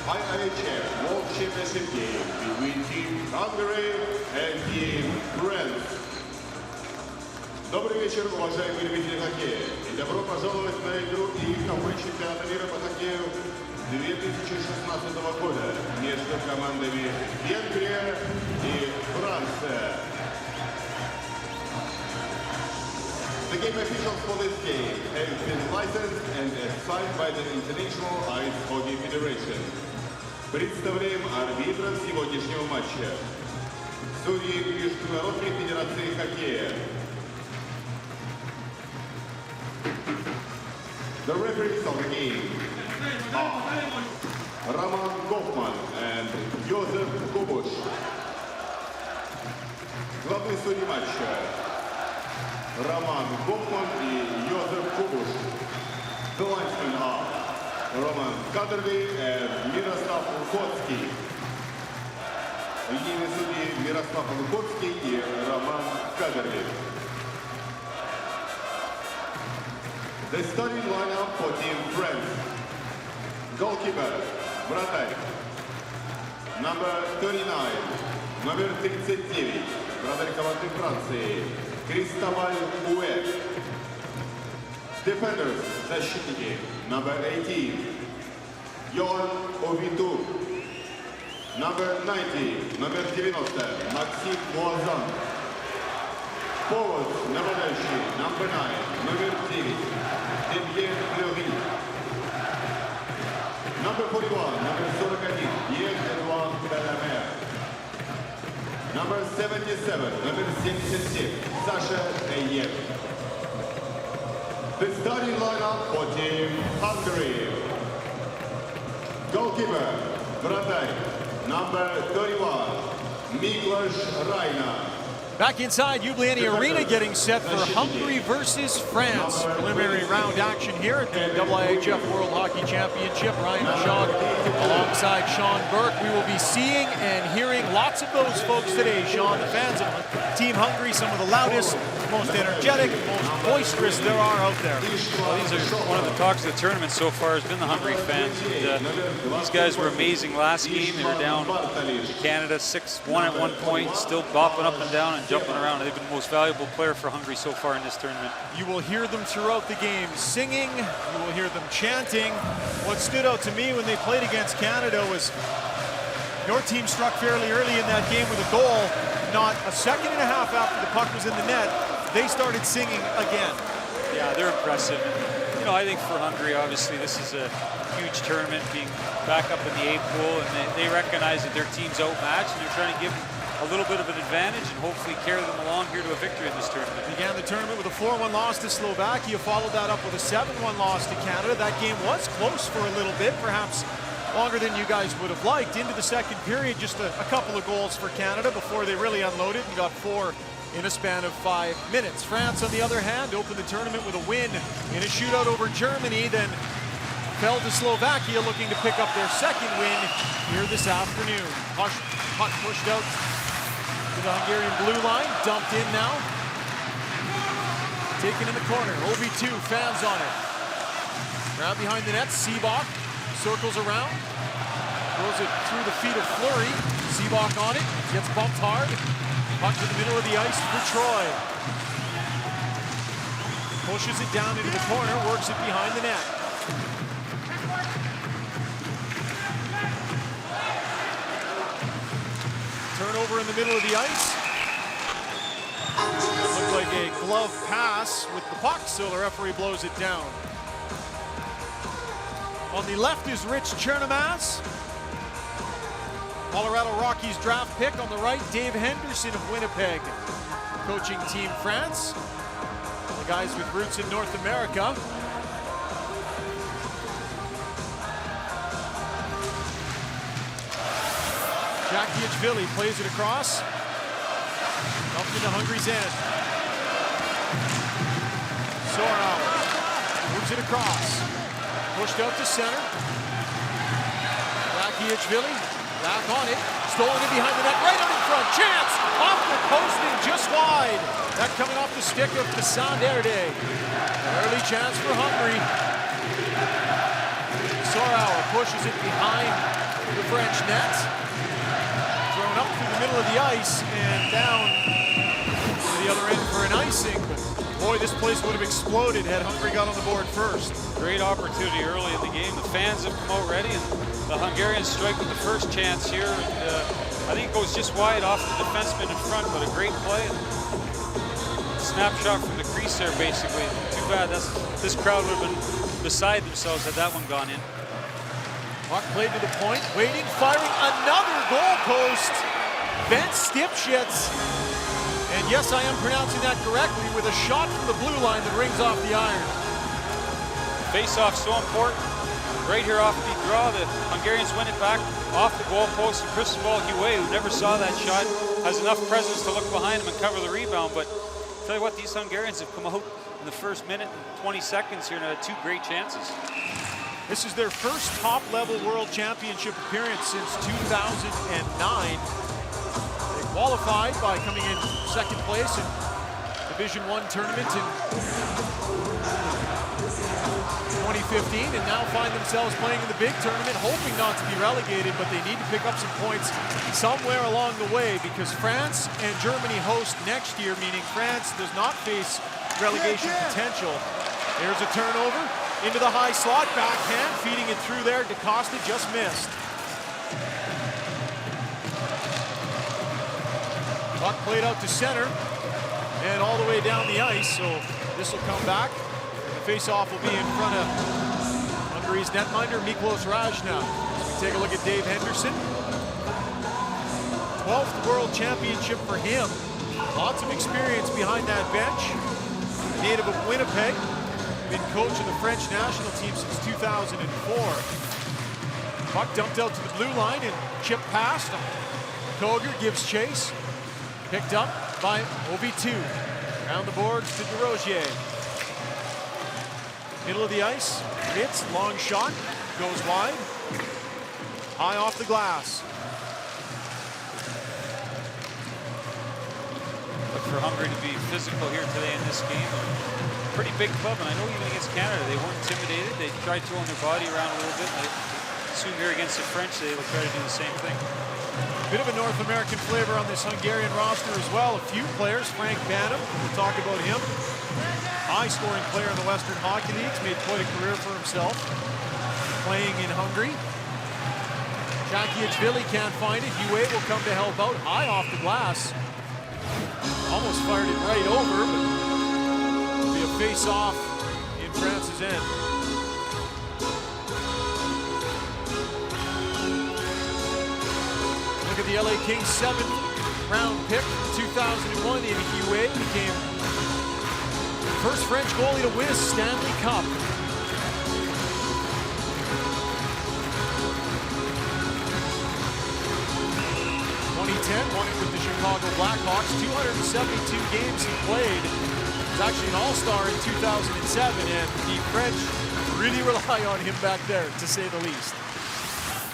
IIHF World Championship game between Team Hungary and Team France. Добрый вечер, уважаемые любители хоккея. И добро пожаловать на игру ИИХФ чемпионата мира по хоккею 2016 года между командами Венгрия и Франция. The game officials for this game have been licensed and assigned by the International Ice Hockey Federation. Представляем арбитра сегодняшнего матча. Судьи Международной Федерации хоккея. The referees of the game are Roman Goffman and Joseph Kubush. Главный судья матча Роман Гофман и Йозеф Кубуш. The linesmen are Roman Кадерли and Мирослав Лухоцкий. Линейные судьи Мирослав Лухоцкий и Роман Кадерли. The starting lineup for Team France. Goalkeeper, вратарь. Number 39, номер 39, вратарь команды Франции. Кристобаль Уэ. Defenders, защитники. Number 18, Йоан Овиду. Number 90, номер 90, Максим Муазан. Forward, нападающий, number 9, номер 9, Демьен Флeury. Number 41, номер 41, Pierre-Edouard Bellamère. Number 77, номер 77, Саша Эйер. The starting lineup for Team Hungary. Goalkeeper, вратарь, number 31, Miklos Rajna. Back inside Ljubljana Arena, getting set for Hungary versus France. Preliminary round action here at the IIHF World Hockey Championship. Ryan Shaw alongside Sean Burke. We will be seeing and hearing lots of those folks today. Sean, the fans of Team Hungary, some of the loudest, most energetic, most boisterous there are out there. Well, these are one of the talks of the tournament so far has been the Hungary fans. And, these guys were amazing last game. They were down to Canada 6-1 at one point, still bopping up and down and jumping around. They've been the most valuable player for Hungary so far in this tournament. You will hear them throughout the game singing. You will hear them chanting. What stood out to me when they played against Canada was your team struck fairly early in that game with a goal. Not a second and a half after the puck was in the net, they started singing again. Yeah, they're impressive. You know, I think for Hungary, obviously, this is a huge tournament, being back up in the A pool, and they recognize that their team's outmatched, and they're trying to give them a little bit of an advantage and hopefully carry them along here to a victory in this tournament. Began the tournament with a 4-1 loss to Slovakia, followed that up with a 7-1 loss to Canada. That game was close for a little bit, perhaps longer than you guys would have liked. Into the second period, just a couple of goals for Canada before they really unloaded and got 4 in a span of 5 minutes. France, on the other hand, opened the tournament with a win in a shootout over Germany, then fell to Slovakia, looking to pick up their second win here this afternoon. Puck pushed out to the Hungarian blue line, dumped in now. Taken in the corner, OB2, fans on it. Grab behind the net, Seabach circles around, throws it through the feet of Fleury. Seabach on it, gets bumped hard. Puck to the middle of the ice for Troy. Pushes it down into the corner, works it behind the net. Turnover in the middle of the ice. Looked like a glove pass with the puck, so the referee blows it down. On the left is Rich Chernomaz, Colorado Rockies draft pick. On the right, Dave Henderson of Winnipeg, coaching Team France. The guys with roots in North America. Jakiewicz plays it across. Up into Hungary's end. Sorauer moves it across. Pushed out to center. Jakiewicz back on it. Stolen it behind the net. Right up in front. Chance! Off the post and just wide. That coming off the stick of Kassan Erde. Early chance for Hungary. Sorauer pushes it behind French net. Thrown up through the middle of the ice and down to the other end for an icing. But boy, this place would have exploded had Hungary got on the board first. Great opportunity early in the game. The fans have come out ready, and the Hungarians strike with the first chance here. And I think it goes just wide off the defenseman in front, but a great play. Snapshot from the crease there, basically. Too bad this crowd would have been beside themselves had that one gone in. Puck played to the point, waiting, firing, another goal post. Ben Stipschitz. And yes, I am pronouncing that correctly, with a shot from the blue line that rings off the iron. Face-off so important. Right here off the draw, the Hungarians win it back off the goal post, and Cristobal Huet, who never saw that shot, has enough presence to look behind him and cover the rebound. But I'll tell you what, these Hungarians have come out in the first minute and 20 seconds here and had 2 great chances. This is their first top-level World Championship appearance since 2009. They qualified by coming in second place in Division I tournament in 2015, and now find themselves playing in the big tournament, hoping not to be relegated, but they need to pick up some points somewhere along the way, because France and Germany host next year, meaning France does not face relegation potential. There's a turnover into the high slot, backhand, feeding it through there. DaCosta just missed. Puck played out to center and all the way down the ice, so this will come back. The face-off will be in front of Hungary's netminder, Miklos Rajna. As we take a look at Dave Henderson. 12th World Championship for him. Lots of experience behind that bench. Native of Winnipeg. Been coach of the French national team since 2004. Puck dumped out to the blue line and chipped past. Koger gives chase. Picked up by OV2. Around the boards to DeRozier. Middle of the ice. Hits. Long shot. Goes wide. High off the glass. Look for Hungary to be physical here today in this game. Pretty big club, and I know even against Canada they weren't intimidated. They tried throwing their body around a little bit. And I assume here against the French they will try to do the same thing. Bit of a North American flavor on this Hungarian roster as well. A few players. Frank Banham, we'll talk about him. High-scoring player in the Western Hockey Leagues, made quite a career for himself playing in Hungary. Jakiewicz can't find it. Huet will come to help out. High off the glass. Almost fired it right over, but it'll be a face-off in France's end. Look at the LA Kings 7th round pick, 2001. In Huet became the first French goalie to win a Stanley Cup. 2010, won it with the Chicago Blackhawks. 272 games he played. He was actually an all-star in 2007, and the French really rely on him back there, to say the least.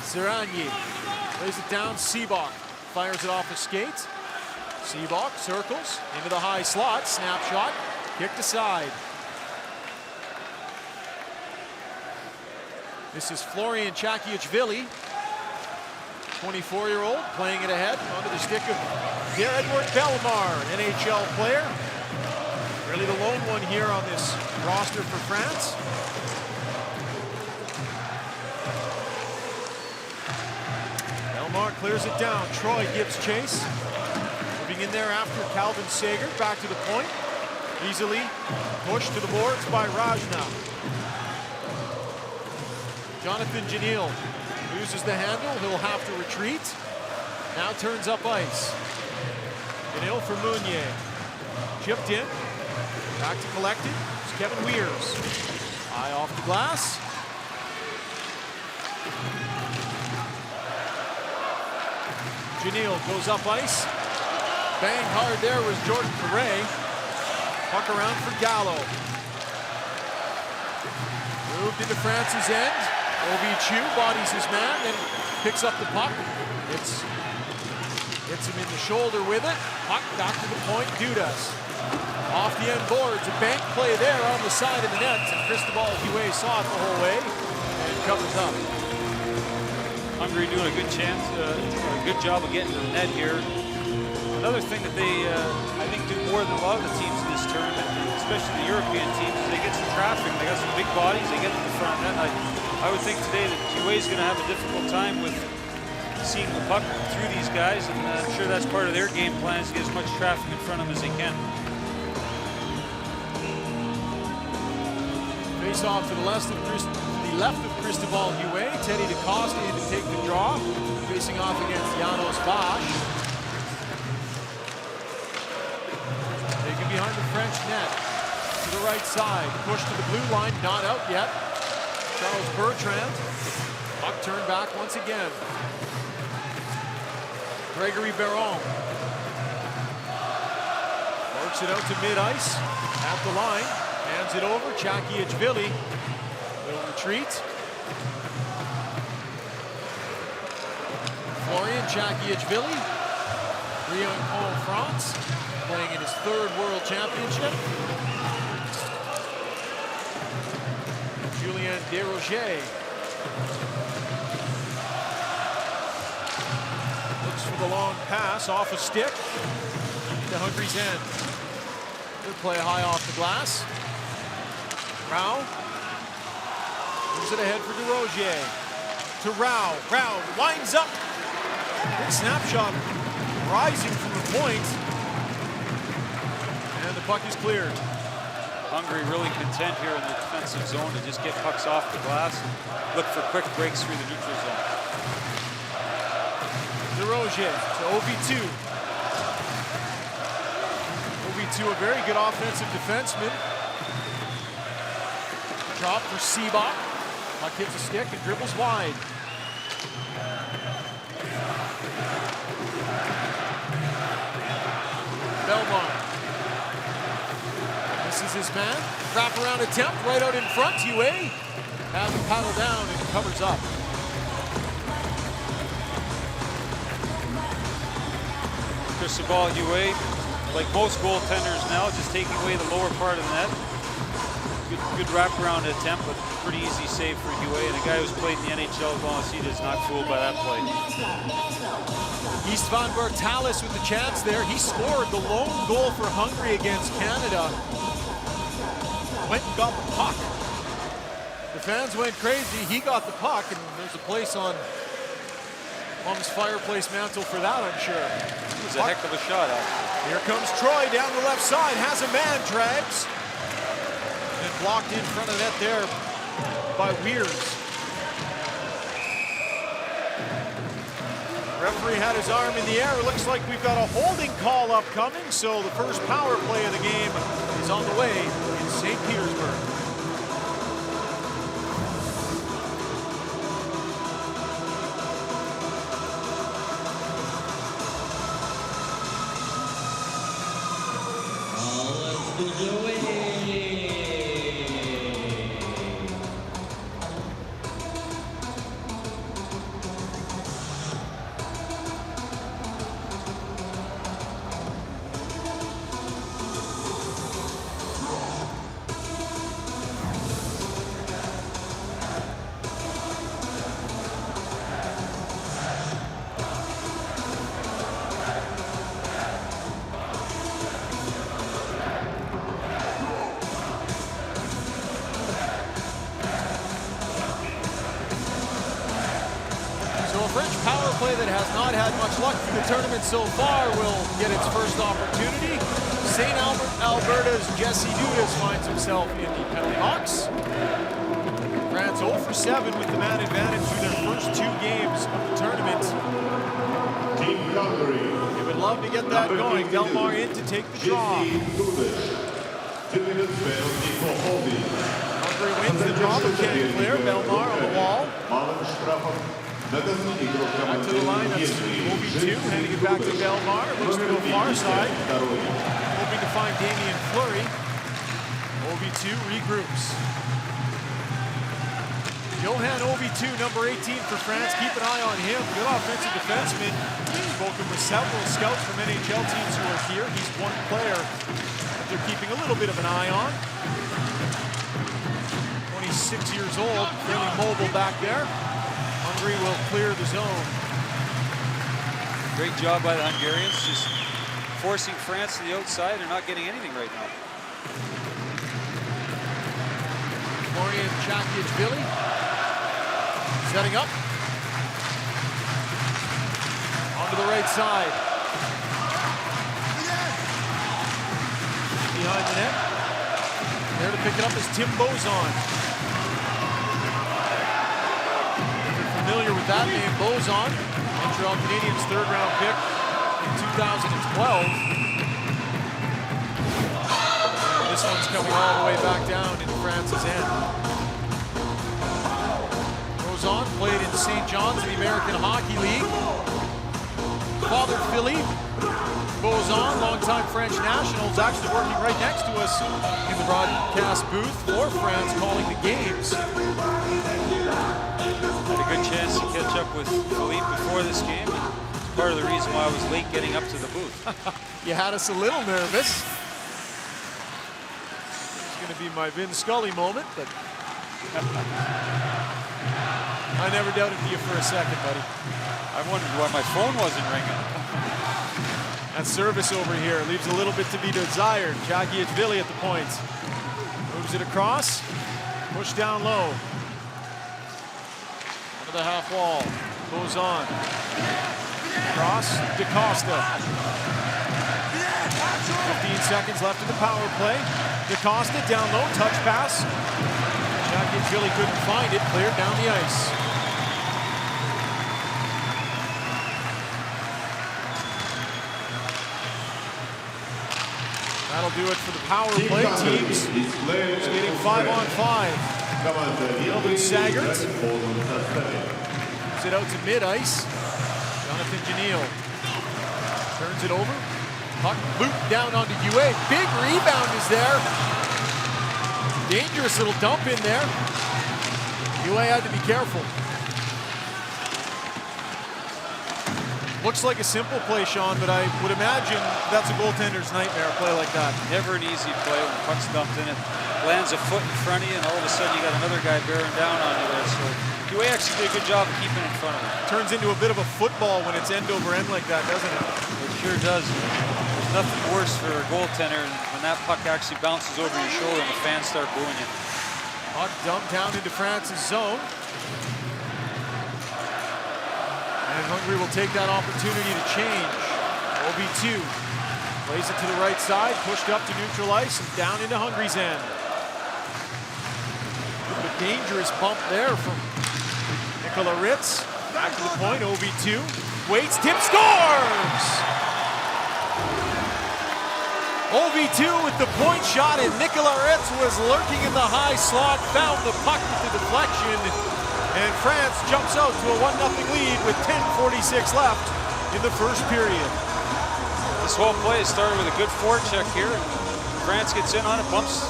Serragny lays it down. Seabach fires it off a skate. Seabach circles into the high slot. Snapshot, kicked aside. This is Florian Jakiewicz, 24-year-old, playing it ahead onto the stick of Pierre-Edouard Bellemare, NHL player. Really the lone one here on this roster for France. Bellemare clears it down. Troy gives chase. Moving in there after Calvin Sager. Back to the point. Easily pushed to the boards by Rajna. Jonathan Janil loses the handle. He'll have to retreat. Now turns up ice. Janil for Meunier. Chipped in. Back to collected. It's Kevin Weirs. Eye off the glass. Janil goes up ice. Banged hard there was Jordan Perret. Puck around for Gallo. Moved into France's end. OV2 bodies his man, then picks up the puck. Hits him in the shoulder with it. Puck back to the point. Dudas. Off the end boards. A bank play there on the side of the net. And Cristobal Huet saw it the whole way and covers up. Hungary doing a good job of getting to the net here. Another thing that they, I think, do more than a lot of the teams in this tournament, especially the European teams, is they get some traffic. They got some big bodies. They get to the front net. I would think today that UA is going to have a difficult time with seeing the puck through these guys, and I'm sure that's part of their game plan, is to get as much traffic in front of them as they can. Face off to the left of Cristobal UA. Teddy DeCosta in to take the draw. Facing off against Janos Bosch. Taken behind the French net. To the right side. Push to the blue line. Not out yet. Charles Bertrand. Puck turned back once again. Gregory Baron. Works it out to mid-ice. At the line. Hands it over. Chakiachvili. Little retreat. Florian Chakiachvili. Rion en France. Playing in his third World Championship. Julien Desrochers. Looks for the long pass off a stick to Hungary's end. Good play high off the glass. Rao moves it ahead for Desrochers. To Rao. Rao winds up. Good snapshot rising from the point. And the puck is cleared. Hungary really content here in the defensive zone to just get pucks off the glass and look for quick breaks through the neutral zone. Desrochers to OV2. OV2, a very good offensive defenseman. Drop for Seabach. Puck hits a stick and dribbles wide. Belmont. This is his man. Wraparound attempt right out in front. UA has to paddle down and covers up. Cristobal UA, like most goaltenders now, just taking away the lower part of the net. Good wraparound attempt, but pretty easy save for UA. And a guy who's played in the NHL as long as he does not fooled by that play. Istvan Bertalis with the chance there. He scored the lone goal for Hungary against Canada. Went and got the puck. The fans went crazy. He got the puck, and there's a place on Mom's fireplace mantle for that, I'm sure. It was a heck of a shot out. Here comes Troy down the left side. Has a man, drags. And blocked in front of net there by Weirs. Referee had his arm in the air. It looks like we've got a holding call upcoming, so the first power play of the game is on the way in St. Petersburg. That has not had much luck in the tournament so far will get its first opportunity. St. Alberta's Jesse Dudas finds himself in the penalty box. France 0 for 7 with the man advantage through their first 2 games of the tournament. Team Hungary. They would love to get that going. Delmar in to take the draw. Hungary wins the draw, but can't clear. Belmar on the wall. Back to the line, that's OV2, handing it back to Belmar. Looks to the far side, hoping to find Damien Fleury. OV2 regroups. Johan OV2, number 18 for France. Keep an eye on him. Good offensive defenseman. Spoken with several scouts from NHL teams who are here. He's one player that they're keeping a little bit of an eye on. 26 years old, fairly mobile back there. Hungary will clear the zone. Great job by the Hungarians, just forcing France to the outside. They're not getting anything right now. Florian Chakiachvili setting up. Onto the right side. Behind the net. There to pick it up is Tim Bozon. If you're familiar with that name, Bozon, Montreal Canadiens' third-round pick in 2012. And this one's coming all the way back down into France's end. Bozon played in St. John's in the American Hockey League. Father Philippe Bozon, longtime French national, is actually working right next to us in the broadcast booth for France, calling the games. Had a good chance to catch up with Philippe before this game. It's part of the reason why I was late getting up to the booth. You had us a little nervous. It's going to be my Vin Scully moment, but I never doubted you for a second, buddy. I wondered why my phone wasn't ringing. That service over here leaves a little bit to be desired. Chakiachvili at the point. Moves it across. Push down low. Onto the half wall. Goes on. Cross. DaCosta. 15 seconds left in the power play. DaCosta down low. Touch pass. Chakiachvili couldn't find it. Cleared down the ice. That'll do it for the power play. Teams skating 5-on-5. Melvin Saggart moves it out to mid-ice. Jonathan Janil turns it over. Puck looped down onto UA. Big rebound is there. Dangerous little dump in there. UA had to be careful. Looks like a simple play, Sean, but I would imagine that's a goaltender's nightmare, a play like that. Never an easy play when the puck's dumped in it. Lands a foot in front of you, and all of a sudden you got another guy bearing down on you there. So UA actually did a good job of keeping it in front of him. Turns into a bit of a football when it's end over end like that, doesn't it? It sure does. There's nothing worse for a goaltender when that puck actually bounces over your shoulder and the fans start booing you. Puck dumped down into France's zone. And Hungary will take that opportunity to change. OB2 plays it to the right side, pushed up to neutral ice and down into Hungary's end. A dangerous bump there from Nicola Ritz. Back to the point, OB2 waits, tip, scores! OB2 with the point shot, and Nicola Ritz was lurking in the high slot, found the puck with the deflection. And France jumps out to a 1-0 lead with 10:46 left in the first period. This whole play started with a good forecheck here. France gets in on it, bumps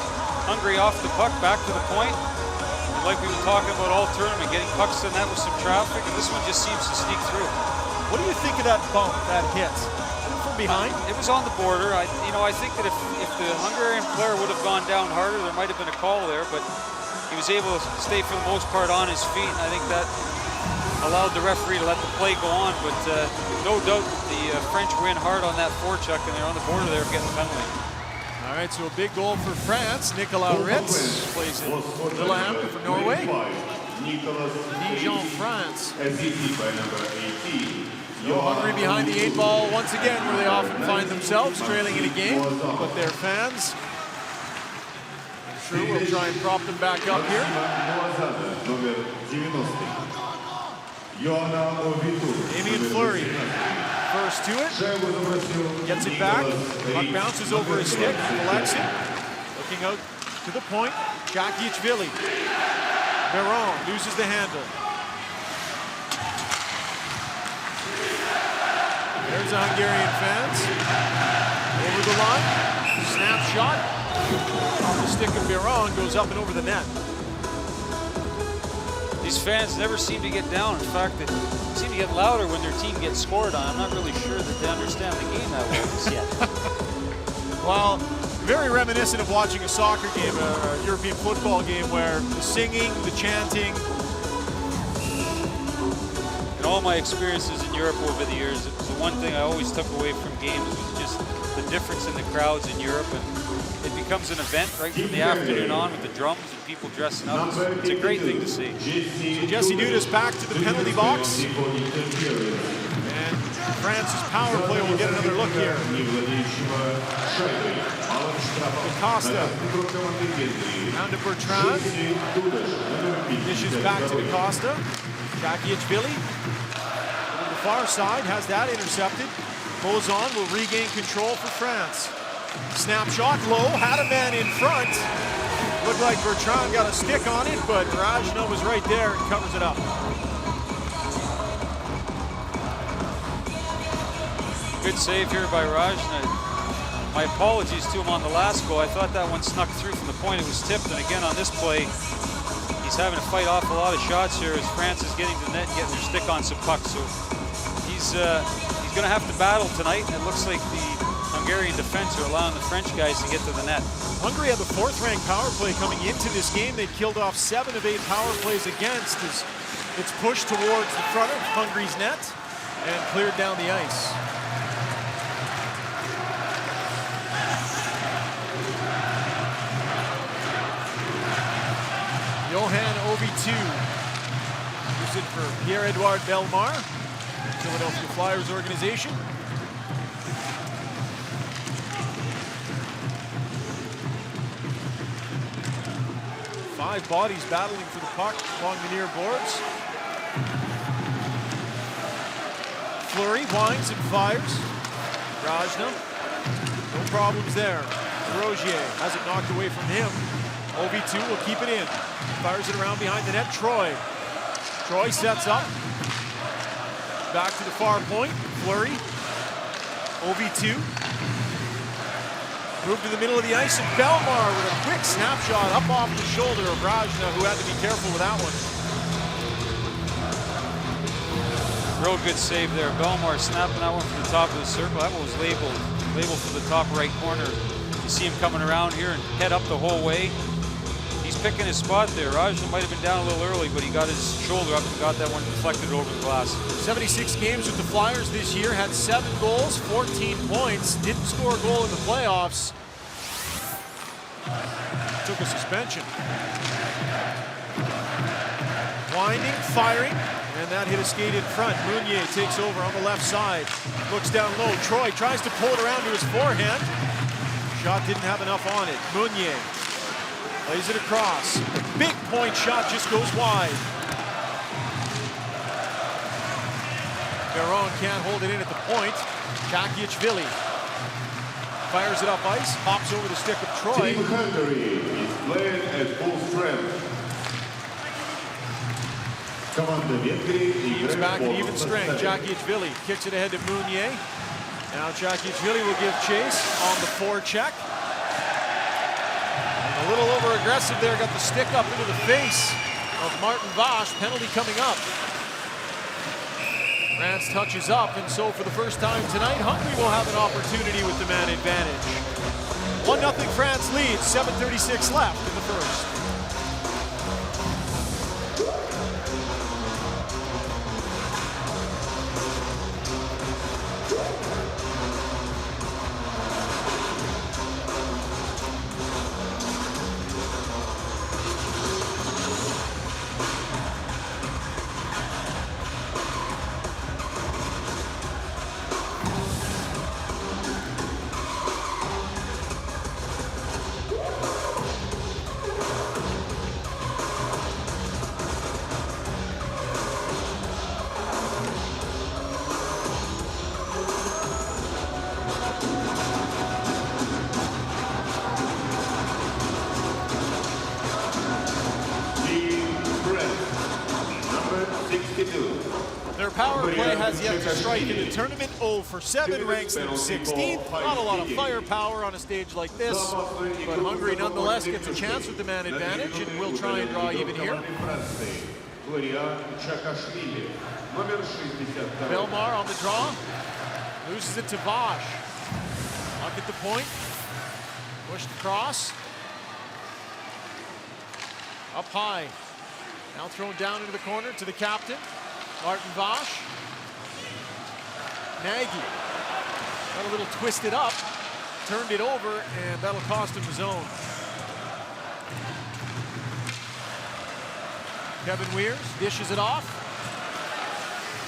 Hungary off the puck, back to the point. And like we've been talking about all tournament, getting pucks to the net with some traffic, and this one just seems to sneak through. What do you think of that bump, that hit? From behind? It was on the border. I think that if the Hungarian player would have gone down harder, there might have been a call there, but he was able to stay for the most part on his feet, and I think that allowed the referee to let the play go on. But no doubt the French were in hard on that forecheck, and they're on the border there of getting the penalty. All right, so a big goal for France. Nicola Ritz plays in Milan for Norway. Dijon, France. So Hungary behind the 8 ball once again, where they often find themselves trailing in a game, but their fans, sure, we'll try and prop them back up here. Damien Fleury, first to it, gets it back, puck bounces over his stick, collects it, looking out to the point, Chakiachvili. Veron loses the handle. There's the Hungarian fans, over the line, snap shot. Off the stick of Biron, goes up and over the net. These fans never seem to get down. In fact, they seem to get louder when their team gets scored on. I'm not really sure that they understand the game that well just yet. Well, very reminiscent of watching a soccer game, a European football game, where the singing, the chanting, all my experiences in Europe over the years, it was the one thing I always took away from games was just the difference in the crowds in Europe, and it becomes an event right from the afternoon on with the drums and people dressing up. It's a great thing to see. So Jesse Dudas back to the penalty box. And France's power play will get another look here. Costa down to Bertrand. Dishes back to Costa. Jakiewicz-Vili on the far side has that intercepted. Bozon will regain control for France. Snapshot low, had a man in front. Looked like Bertrand got a stick on it, but Rajna was right there and covers it up. Good save here by Rajna. My apologies to him on the last goal. I thought that one snuck through from the point it was tipped, and again on this play, he's having to fight off a lot of shots here as France is getting to the net and getting their stick on some pucks. So he's going to have to battle tonight, and it looks like the Hungarian defense are allowing the French guys to get to the net. Hungary had the 4th-ranked power play coming into this game. They killed off 7 of 8 power plays against as it's pushed towards the front of Hungary's net and cleared down the ice. Johan Ovi2 gives it for Pierre-Edouard Bellemare, Philadelphia Flyers organization. Five bodies battling for the puck along the near boards. Fleury winds and fires. Rajna, no problems there. Rogier has it knocked away from him. Ovi2 will keep it in. Fires it around behind the net. Troy sets up. Back to the far point. Fleury. Ovi2. Move to the middle of the ice, and Bellemare with a quick snapshot up off the shoulder of Rajna, who had to be careful with that one. Real good save there. Bellemare snapping that one from the top of the circle. That one was labeled for the top right corner. You see him coming around here and head up the whole way. He's picking his spot there. Rajna might have been down a little early, but he got his shoulder up and got that one deflected over the glass. 76 games with the Flyers this year, had 7 goals, 14 points, didn't score a goal in the playoffs. Took a suspension. Winding, firing, and that hit a skate in front. Meunier takes over on the left side. Looks down low. Troy tries to pull it around to his forehand. Shot didn't have enough on it. Meunier plays it across. Big point shot just goes wide. Perron can't hold it in at the point. Jakiewicz-Vili fires it up ice, hops over the stick of Troy. Team Hungary is playing at full strength. Team's back at even strength. Jakiewicz-Vili kicks it ahead to Meunier. Now Jakiewicz-Vili will give chase on the forecheck. A little over aggressive there, got the stick up into the face of Martin Vash. Penalty coming up. France touches up, and so for the first time tonight, Hungary will have an opportunity with the man advantage. 1-0 France leads, 7:36 left in the first. Their power play has yet to strike in the tournament. 0 for 7 ranks them 16th. Not a lot of firepower on a stage like this, but Hungary nonetheless gets a chance with the man advantage and will try and draw even here. Bellemare on the draw, loses it to Vash. Look at the point, pushed across, up high. Now thrown down into the corner to the captain. Martin Bosch. Nagy got a little twisted up, turned it over, and that'll cost him his own. Kevin Weirs dishes it off.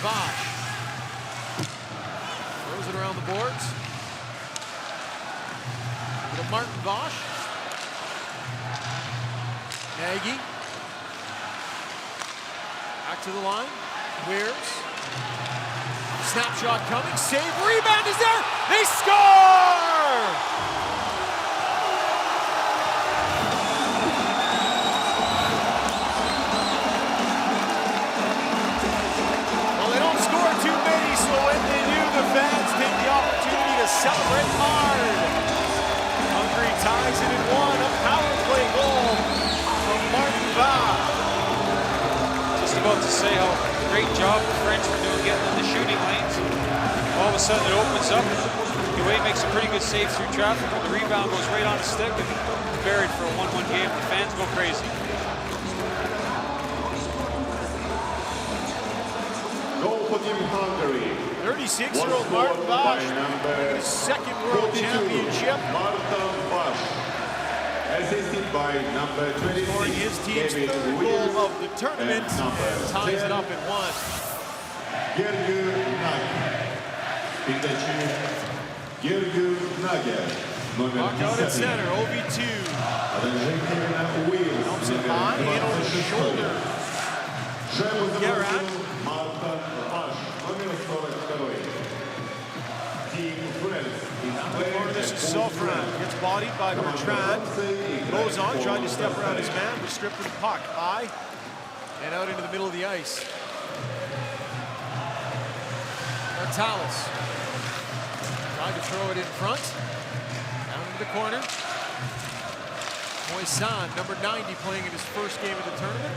Bosch throws it around the boards. To Martin Bosch. Nagy. Back to the line. Weirs. Snapshot coming. Save. Rebound is there. They score! Well, they don't score too many, so when they do, the fans take the opportunity to celebrate hard. Hungary ties it at 1. A power play goal from Martin Bosch. Just about to say how great job the French were doing getting in the shooting lanes. All of a sudden it opens up. Dewey makes a pretty good save through traffic, but the rebound goes right on the stick and buried for a 1-1 game. The fans go crazy. Goal for Team Hungary. 36-year-old Martin Bosch, his second world championship. Martin Bosch, assisted by number 26, Scoring his team's David third Weirs, goal of the tournament and ties it up at 1. Gergő Nagy. Gergő Nagy. Knocked out at center, OV2. Helps it high, in over the shoulder. Gerard. Corner, this is Sofran. Gets bodied by Bertrand. Goes on, tried to step around his man, but stripped of the puck. High and out into the middle of the ice. Natalis. Tried to throw it in front. Down into the corner. Moisan, number 90, playing in his first game of the tournament.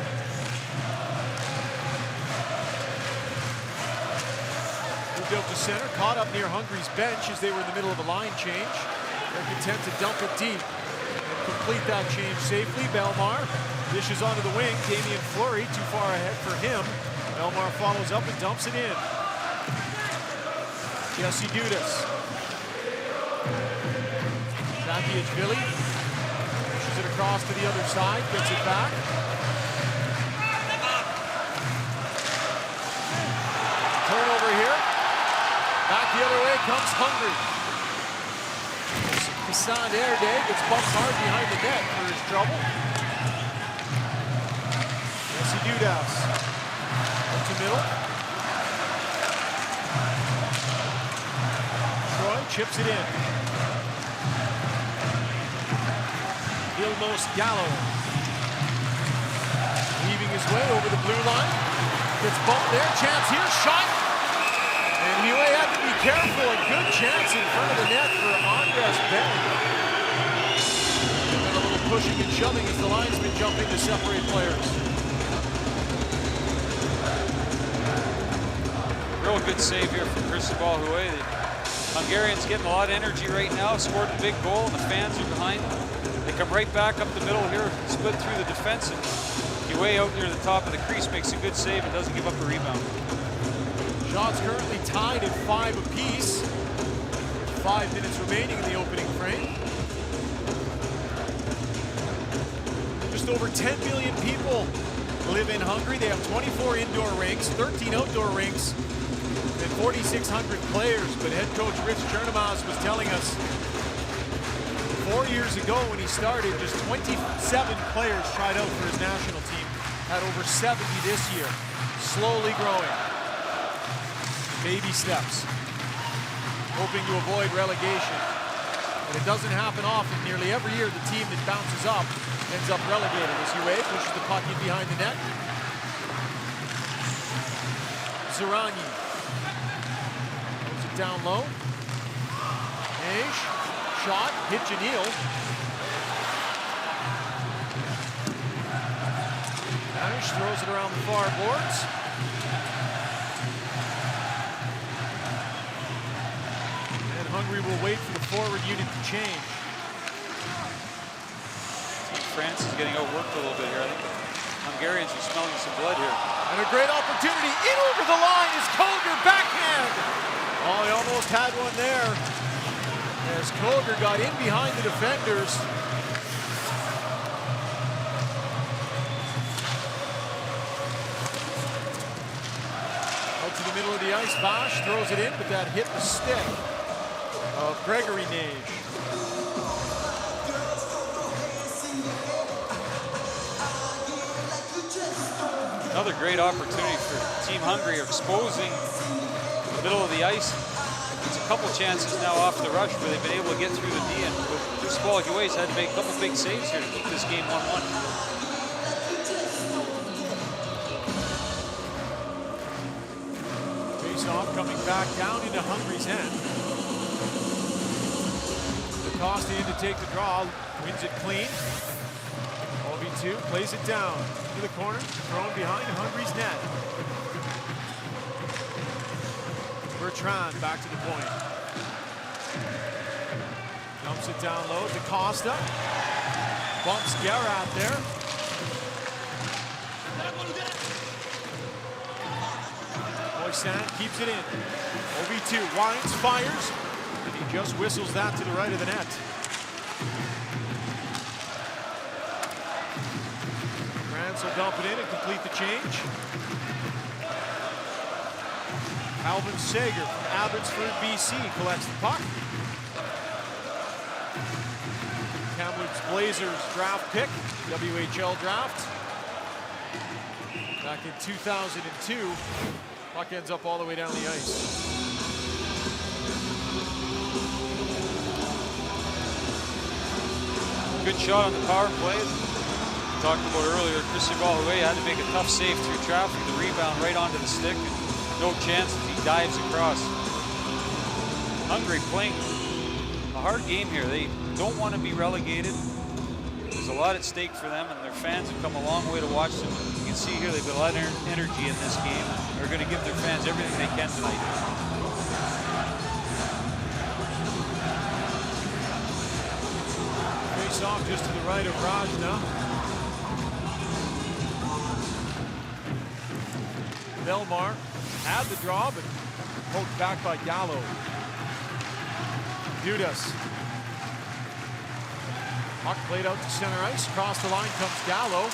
Moved out to center, caught up near Hungary's bench as they were in the middle of a line change. They're content to dump it deep and complete that change safely. Belmar dishes onto the wing. Damien Fleury too far ahead for him. Belmar follows up and dumps it in. Jesse Dudas. Zakiachvili pushes it across to the other side, gets it back. Turnover here. Back the other way comes Hungary. Hassan Erde gets bumped hard behind the net for his trouble. Jesse Dudas. Up to middle. Troy chips it in. Vilmos Gallo. Weaving his way over the blue line. Gets bumped there. Chance here. Shot. And Huey had to be careful. A good chance in front of the net for Andres Beg. And a little pushing and shoving as the linesman jumping to separate players. Real good save here from Cristobal Huey. The Hungarians getting a lot of energy right now. Scored a big goal and the fans are behind them. They come right back up the middle here, split through the defense, and Huey out near the top of the crease makes a good save and doesn't give up a rebound. Shots currently tied at 5 apiece. 5 minutes remaining in the opening frame. Just over 10 million people live in Hungary. They have 24 indoor rinks, 13 outdoor rinks, and 4,600 players. But head coach Rich Chernomaz was telling us 4 years ago when he started, just 27 players tried out for his national team. Had over 70 this year. Slowly growing. Baby steps. Hoping to avoid relegation. And it doesn't happen often. Nearly every year the team that bounces up ends up relegated. As Huey pushes the puck in behind the net. Zerani. Moves it down low. Age. Shot. Hit Janil. Anish throws it around the far boards. And Hungary will wait for the forward unit to change. France is getting outworked a little bit here. I think the Hungarians are smelling some blood here. And a great opportunity. In over the line is Koger, backhand. Oh, he almost had one there. As Koger got in behind the defenders. Out to the middle of the ice, Bosch throws it in, but that hit the stick of Gregory Nage. Another great opportunity for Team Hungary, exposing the middle of the ice. It's a couple chances now off the rush where they've been able to get through the D, and Spalgue's had to make a couple big saves here to keep this game 1-1. Face-off coming back down into Hungary's end. DaCosta in to take the draw, wins it clean. 2 plays it down to the corner, thrown behind Hungary's net. Bertrand back to the point. Dumps it down low. DaCosta bumps Gerard there. Moisan keeps it in. OB2 winds, fires, and he just whistles that to the right of the net. will dump it in and complete the change. Alvin Sager from Abbotsford, BC collects the puck. Kamloops Blazers draft pick, WHL draft. Back in 2002, puck ends up all the way down the ice. Good shot on the power play. We talked about earlier, Christian Balway had to make a tough save through traffic, the rebound right onto the stick, and no chance as he dives across. Hungary playing a hard game here. They don't want to be relegated. There's a lot at stake for them, and their fans have come a long way to watch them. You can see here they've got a lot of energy in this game. They're going to give their fans everything they can tonight. Face off just to the right of Raj now. Belmar had the draw, but poked back by Gallo. Dudas. Puck played out to center ice. Across the line comes Gallo.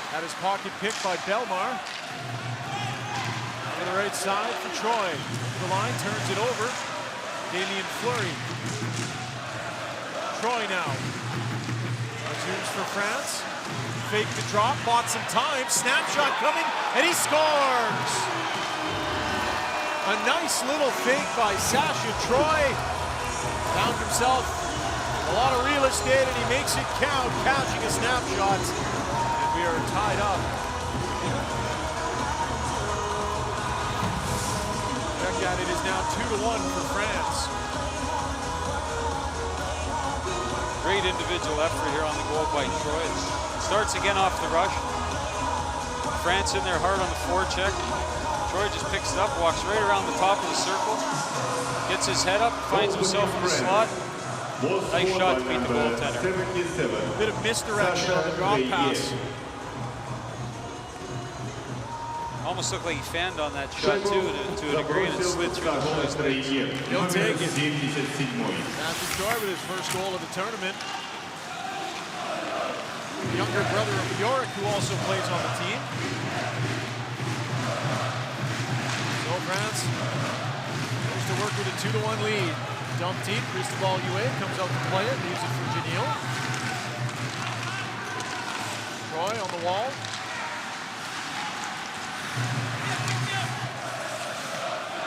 Had his pocket picked by Belmar. To the right side for Troy. To the line, turns it over. Damien Fleury. Troy now. Resumes for France. Fake the drop, bought some time. Snapshot coming, and he scores! A nice little fake by Sasha Troy. Found himself a lot of real estate, and he makes it count, catching a snapshot. And we are tied up. Check that, it is now 2-1 for France. Great individual effort here on the goal by Troy. It starts again off the rush. France in there hard on the forecheck. Troy just picks it up, walks right around the top of the circle, gets his head up, finds himself in the slot. Nice shot to beat the goaltender. Bit of misdirection on the drop pass. Almost looked like he fanned on that shot too, to a degree, and it slid through the goalie's legs. He'll take it. Matthew Troy with his first goal of the tournament. The younger brother of Yorick, who also plays on the team. So France goes to work with a 2-1 lead. Dump deep, Cristobal Huet comes out to play it, leaves it for Janil. Troy on the wall.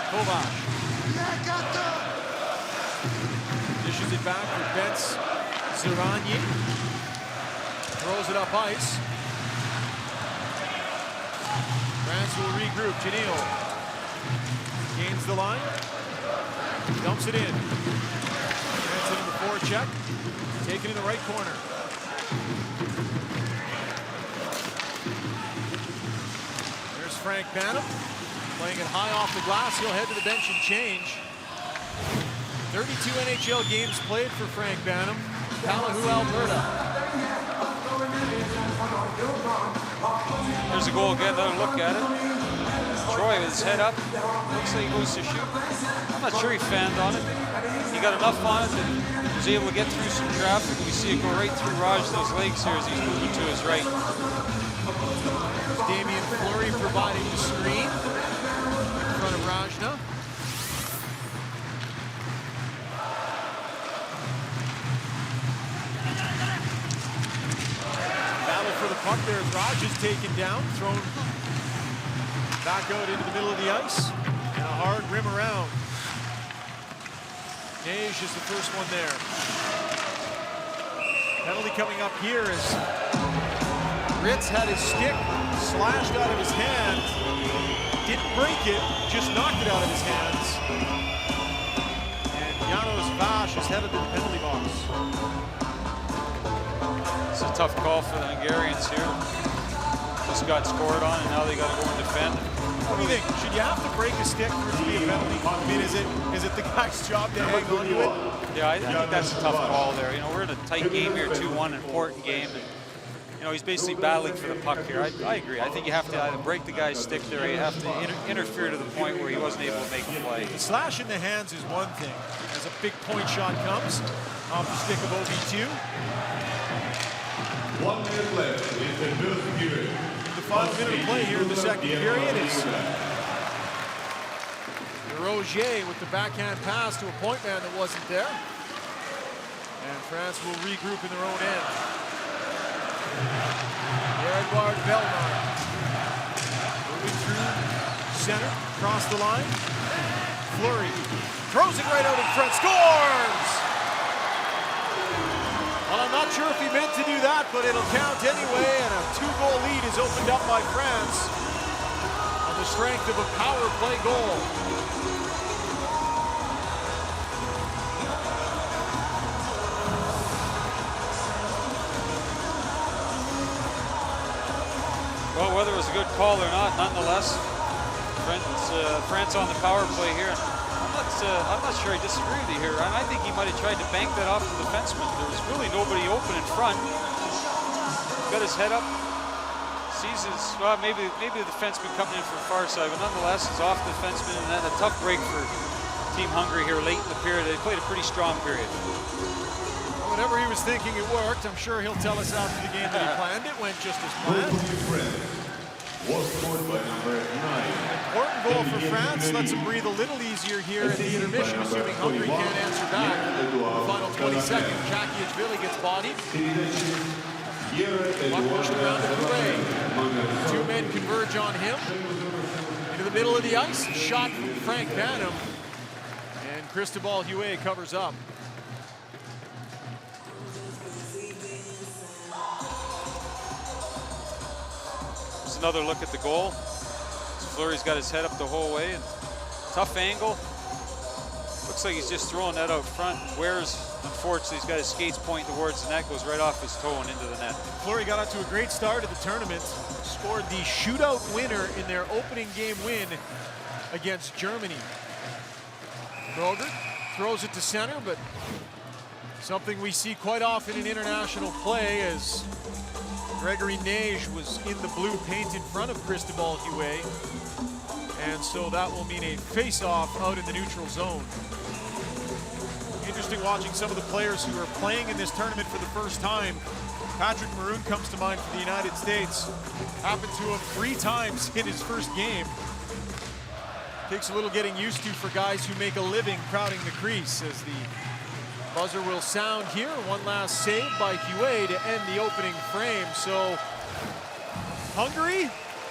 Kovac. Dishes it back for Bence Zirani. Throws it up ice. France will regroup. Janil gains the line. Dumps it in. France in the forecheck. Taken in the right corner. There's Frank Banham. Playing it high off the glass. He'll head to the bench and change. 32 NHL games played for Frank Banham. Talahu, Alberta. Here's a goal again. Another look at it. Troy with his head up. Looks like he goes to shoot. I'm not sure he fanned on it. He got enough on it that he was able to get through some traffic. We see it go right through those legs here as he's moving to his right. Damien Fleury providing the screen in front of Rajna. Battle for the puck there as Raj is taken down, thrown back out into the middle of the ice, and a hard rim around. Nage is the first one there. Penalty coming up here as Ritz had his stick slashed out of his hand. Didn't break it, just knocked it out of his hands. And Janos Vash is headed to the penalty box. It's a tough call for the Hungarians here. Just got scored on, and now they got to go and defend. What do you think? Should you have to break a stick for it to be a penalty? I mean, is it the guy's job to hang on to it? Yeah, I think that's a tough call there. You know, we're in a tight game here, 2-1, important game. And, you know, he's basically battling for the puck here. I agree. I think you have to either break the guy's stick there or you have to interfere to the point where he wasn't able to make a play. The slash in the hands is one thing. As a big point shot comes off the stick of OB2. 1 minute left in the first period. The final minute of play here in the second period is Rogier with the backhand pass to a point man that wasn't there. And France will regroup in their own end. Edouard Belmar moving through center, across the line. Fleury throws it right out in front, scores! Well, I'm not sure if he meant to do that, but it'll count anyway, and a 2-goal lead is opened up by France on the strength of a power play goal. Well, whether it was a good call or not, nonetheless, France on the power play here. I'm not sure I disagree with you here. I think he might have tried to bank that off the defenseman. There was really nobody open in front. Got his head up, sees his, well, maybe the defenseman coming in from the far side, but nonetheless, it's off the defenseman, and then a tough break for Team Hungary here late in the period. They played a pretty strong period. Whatever he was thinking, it worked. I'm sure he'll tell us after the game that he planned it. Went just as planned. Was scored by number 9. Important goal for France. Lets them breathe a little easier here in the intermission, assuming Hungary can't answer back. The final 20 seconds, Jakiachvili gets bodied. Puck pushed around to Bouret. Two men converge on him. Into the middle of the ice. Shot from Frank Banham. And Cristobal Huet covers up. Another look at the goal. Fleury's got his head up the whole way, and tough angle. Looks like he's just throwing that out front. Wears, unfortunately, he's got his skates pointing towards the net, goes right off his toe and into the net. Fleury got out to a great start of the tournament, scored the shootout winner in their opening game win against Germany. Brogert throws it to center, but something we see quite often in international play as Gregory Nage was in the blue paint in front of Cristobal Huet, and so that will mean a face-off out in the neutral zone. Interesting watching some of the players who are playing in this tournament for the first time. Patrick Maroon comes to mind for the United States. Happened to him 3 times in his first game. Takes a little getting used to for guys who make a living crowding the crease as the buzzer will sound here. One last save by Huet to end the opening frame. So Hungary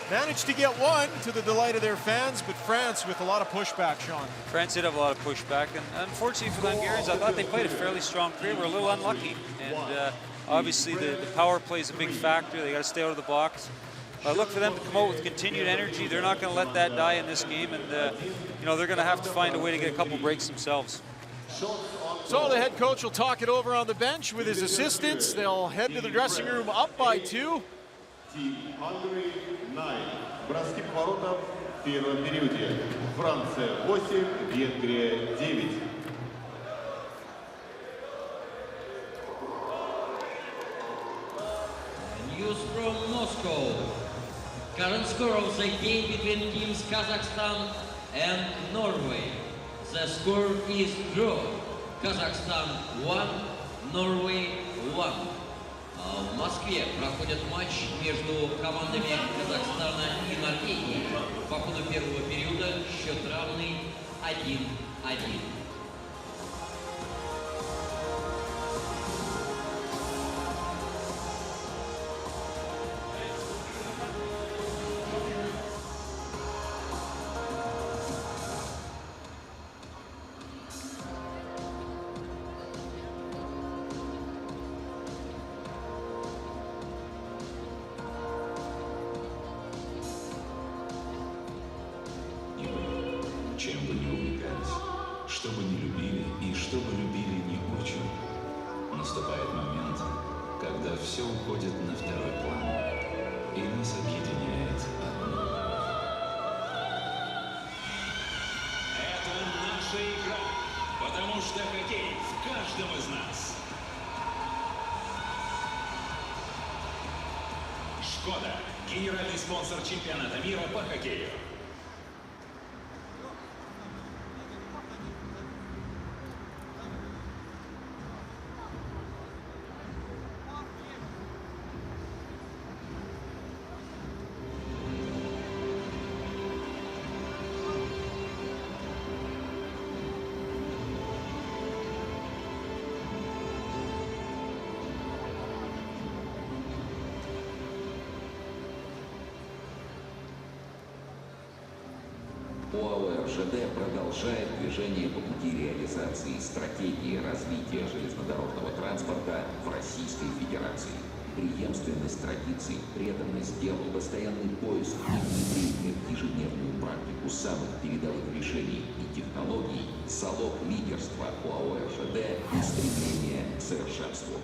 managed to get one to the delight of their fans, but France with a lot of pushback, Sean. France did have a lot of pushback, and unfortunately for the Hungarians, I thought they played a fairly strong period. We're a little unlucky, and obviously the power play is a big factor. They got to stay out of the box. I look for them to come out with continued energy. They're not going to let that die in this game, and you know, they're going to have to find a way to get a couple breaks themselves. So the head coach will talk it over on the bench with his assistants. They'll head to the dressing room up by 2. Team Hungary 9. Броски к воротам в первом периоде. Франция 8, Венгрия 9. News from Moscow. Current score of the game between teams Kazakhstan and Norway. The score is draw. Kazakhstan 1, Norway 1. В Москве проходит матч между командами Казахстана и Норвегии. По ходу первого периода счет равный 1-1. Чем бы ни увлекались, что бы ни любили и что бы любили не очень, наступает момент, когда все уходит на второй план, и нас объединяет одно. Это наша игра, потому что хоккей в каждом из нас. Шкода – генеральный спонсор чемпионата мира по хоккею. ОАО-РЖД продолжает движение по пути реализации стратегии развития железнодорожного транспорта в Российской Федерации. Преемственность традиций, преданность делу, постоянный поиск и внедрение в ежедневную практику самых передовых решений и технологий – залог лидерства ОАО-РЖД и стремления к совершенству.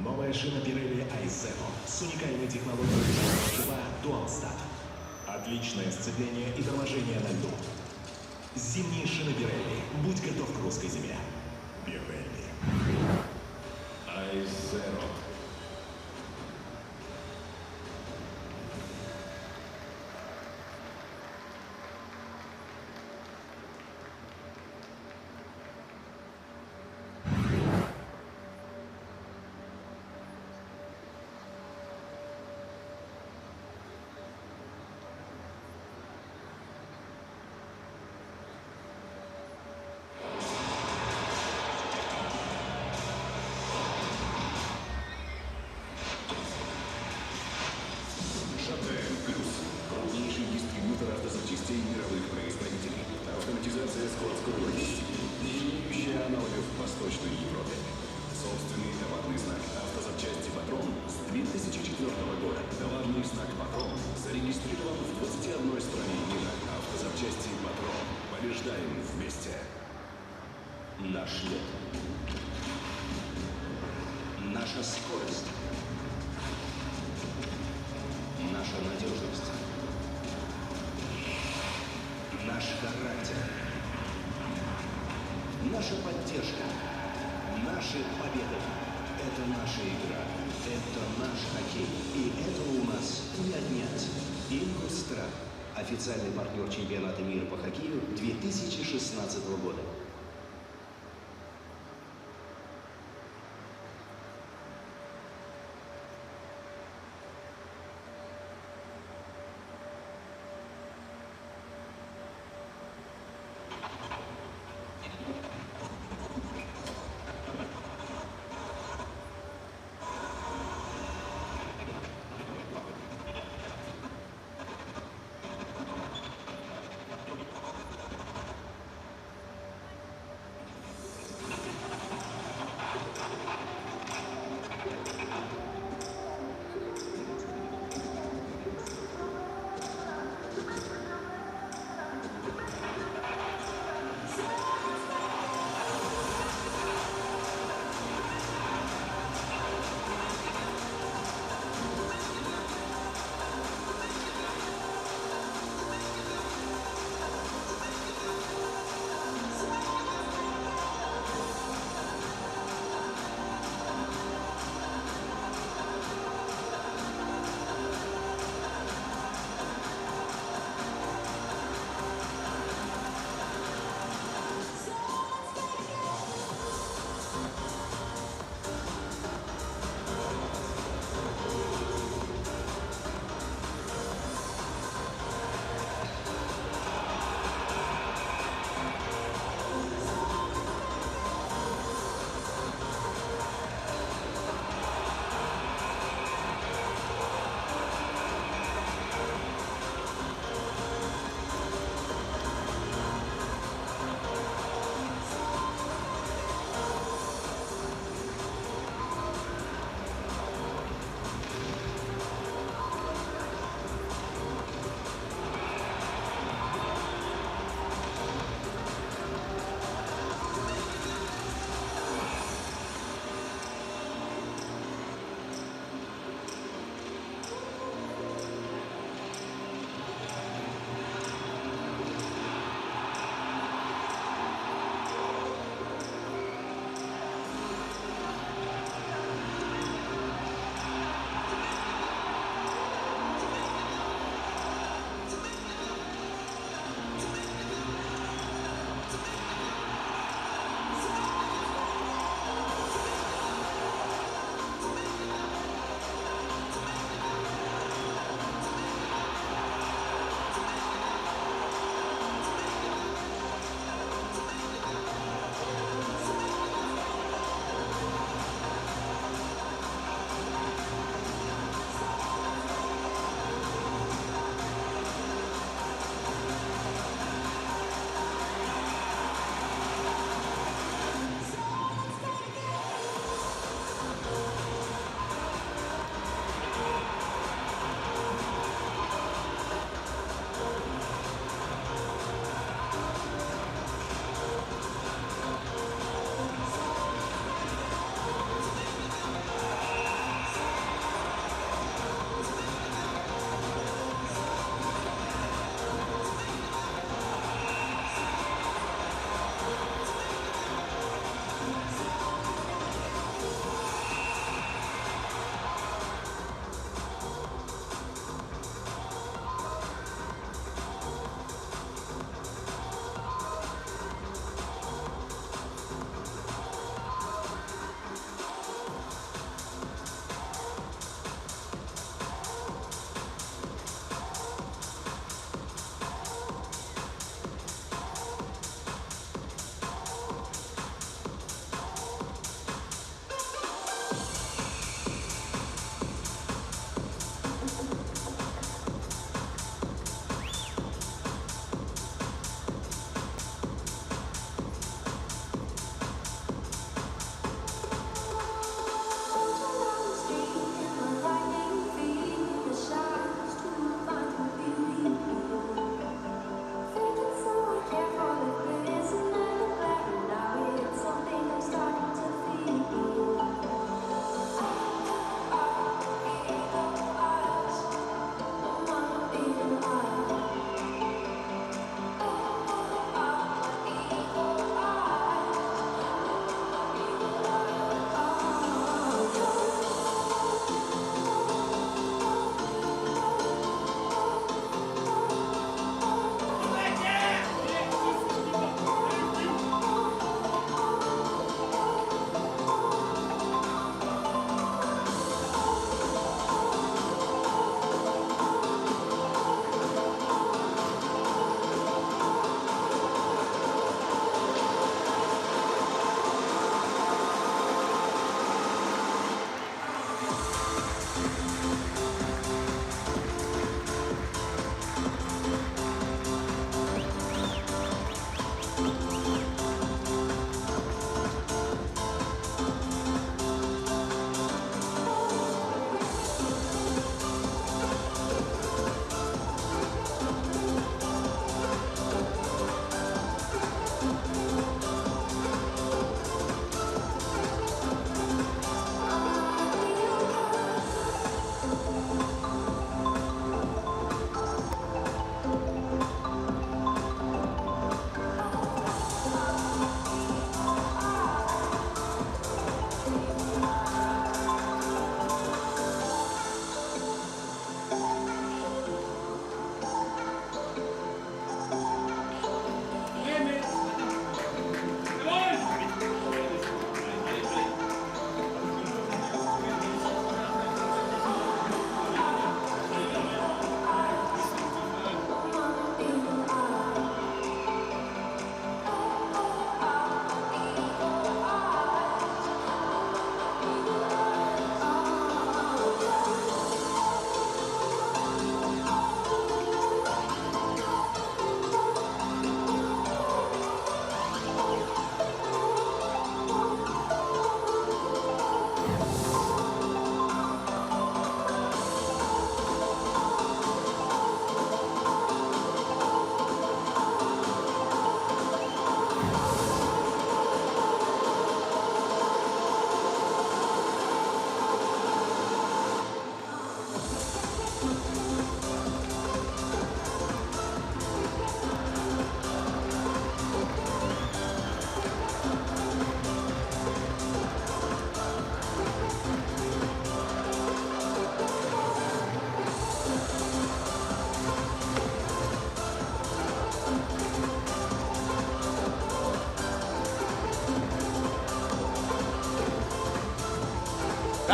Новая шина Pirelli IIHF с уникальной технологией жива Дуалстат. Отличное сцепление и торможение на льду. Зимние шины Pirelli. Будь готов к русской зиме. Pirelli. IIHF. вместе. Наш лед. Наша скорость. Наша надежность. Наш характер. Наша поддержка. Наши победы. Это наша игра. Это наш хоккей. И этого у нас не отнять. Ингустрах. Официальный партнер чемпионата мира по хоккею 2016 года.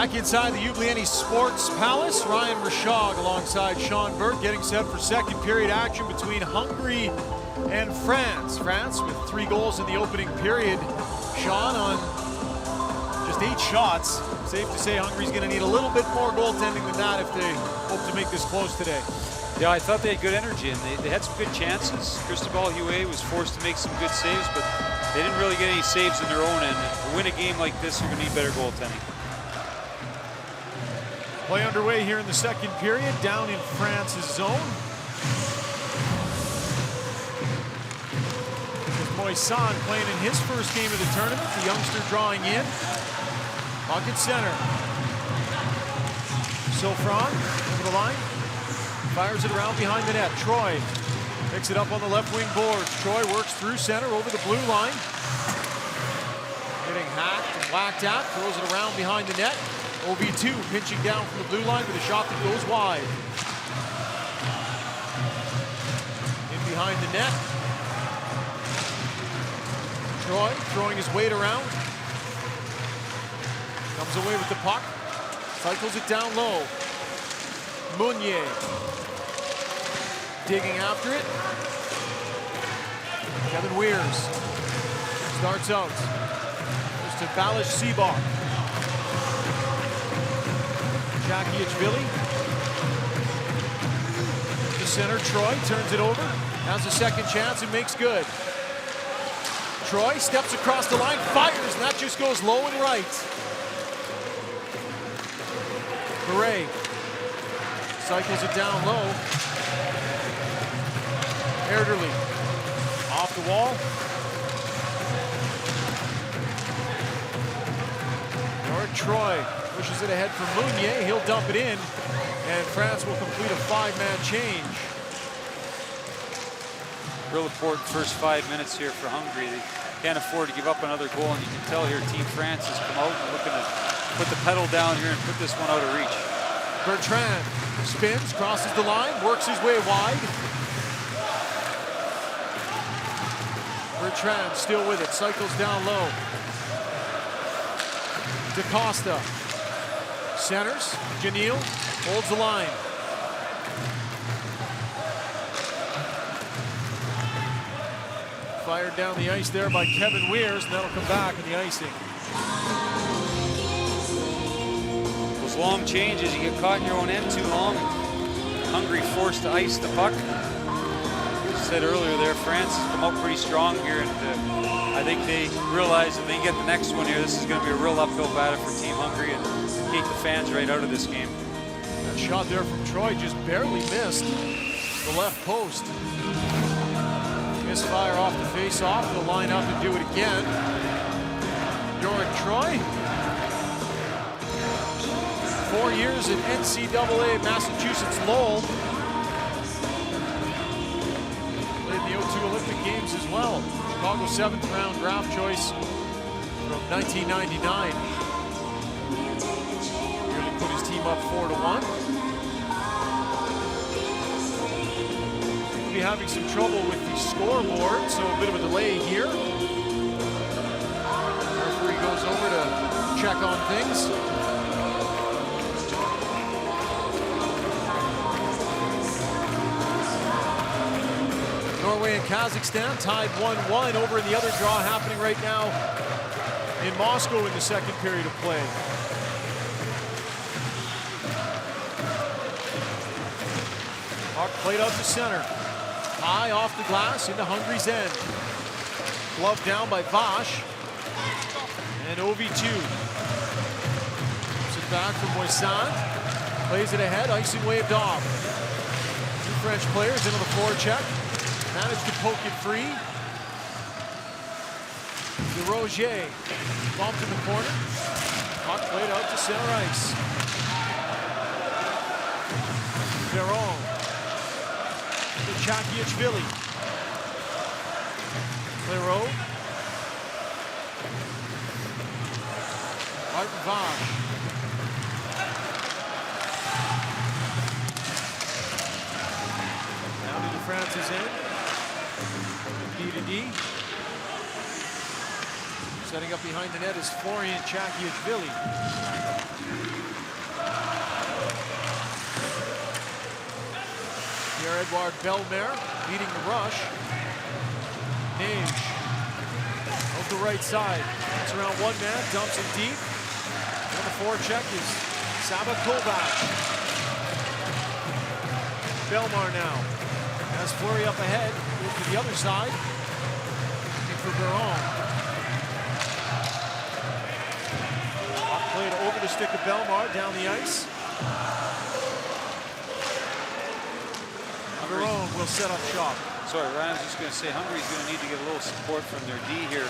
Back inside the Ljubljana Sports Palace, Ryan Rashog alongside Sean Burke getting set for second period action between Hungary and France. France with 3 goals in the opening period. Sean on just 8 shots. Safe to say Hungary's going to need a little bit more goaltending than that if they hope to make this close today. Yeah, I thought they had good energy, and they had some good chances. Cristobal Huet was forced to make some good saves, but they didn't really get any saves in their own end. To win a game like this, you're going to need better goaltending. Play underway here in the second period, down in France's zone. With Moisan playing in his first game of the tournament, the youngster drawing in. Pocket center. Sofron over the line. Fires it around behind the net. Troy picks it up on the left wing boards. Troy works through center over the blue line. Getting hacked and whacked at. Throws it around behind the net. OV2 pinching down from the blue line with a shot that goes wide. In behind the net. Troy throwing his weight around. Comes away with the puck. Cycles it down low. Meunier digging after it. Kevin Weirs starts out. Goes to Balish Seabach. Jakiachvili. The center, Troy turns it over. Has a second chance and makes good. Troy steps across the line, fires, and that just goes low and right. Beret cycles it down low. Erderly off the wall. Nor Troy pushes it ahead for Meunier. He'll dump it in, and France will complete a 5-man change. Real important first 5 minutes here for Hungary. They can't afford to give up another goal, and you can tell here Team France has come out and looking to put the pedal down here and put this one out of reach. Bertrand spins, crosses the line, works his way wide. Bertrand still with it, cycles down low. DaCosta centers, Janil holds the line. Fired down the ice there by Kevin Weirs, and that'll come back in the icing. Those long changes, you get caught in your own end too long. Hungary forced to ice the puck. As I said earlier there, France has come out pretty strong here, and I think they realize if they get the next one here, this is going to be a real uphill battle for Team Hungary and take the fans right out of this game. That shot there from Troy just barely missed the left post. Misfire off the face-off. They'll line up and do it again. Yorick Troy. 4 years at NCAA Massachusetts Lowell. Played in the 02 Olympic Games as well. Chicago 7th round draft choice from 1999. Nearly put his team up 4-1. Be having some trouble with the scoreboard, so a bit of a delay here. Referee goes over to check on things. Norway and Kazakhstan tied 1-1 over in the other draw happening right now in Moscow in the second period of play. Puck played out to center. High off the glass into Hungary's end. Glove down by Vash. And OV2. Puts it back from Moisan. Plays it ahead, icing waved off. 2 French players into the forecheck. Managed to poke it free. DeRozier bumped in the corner. Puck played out to center ice. Veron. Jakiachvili. Clairaut. Martin Vash. Down into France's end. D to D. Setting up behind the net is Florian Chakiashvili. Pierre-Edouard Bellemare leading the rush. Nage out the right side. It's around one man, dumps it deep. And the forecheck is Saba Kovac. Bellemare now has Fleury up ahead. Move to the other side. Looking for Baron. Played over the stick of Bellemare down the ice. Baron will set up shop. Sorry, Ryan, I was just going to say Hungary's going to need to get a little support from their D here.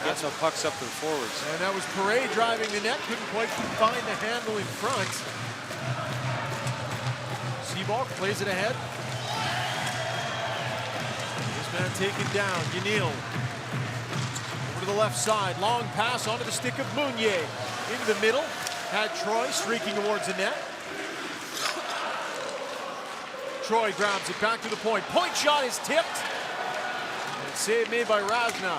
Get some pucks up to the forwards. And that was Paré driving the net. Couldn't quite find the handle in front. Seabalk plays it ahead. This man taken down. Yanil. Over to the left side. Long pass onto the stick of Meunier. Into the middle. Had Troy streaking towards the net. Troy grabs it back to the point. Point shot is tipped. And save made by Razna.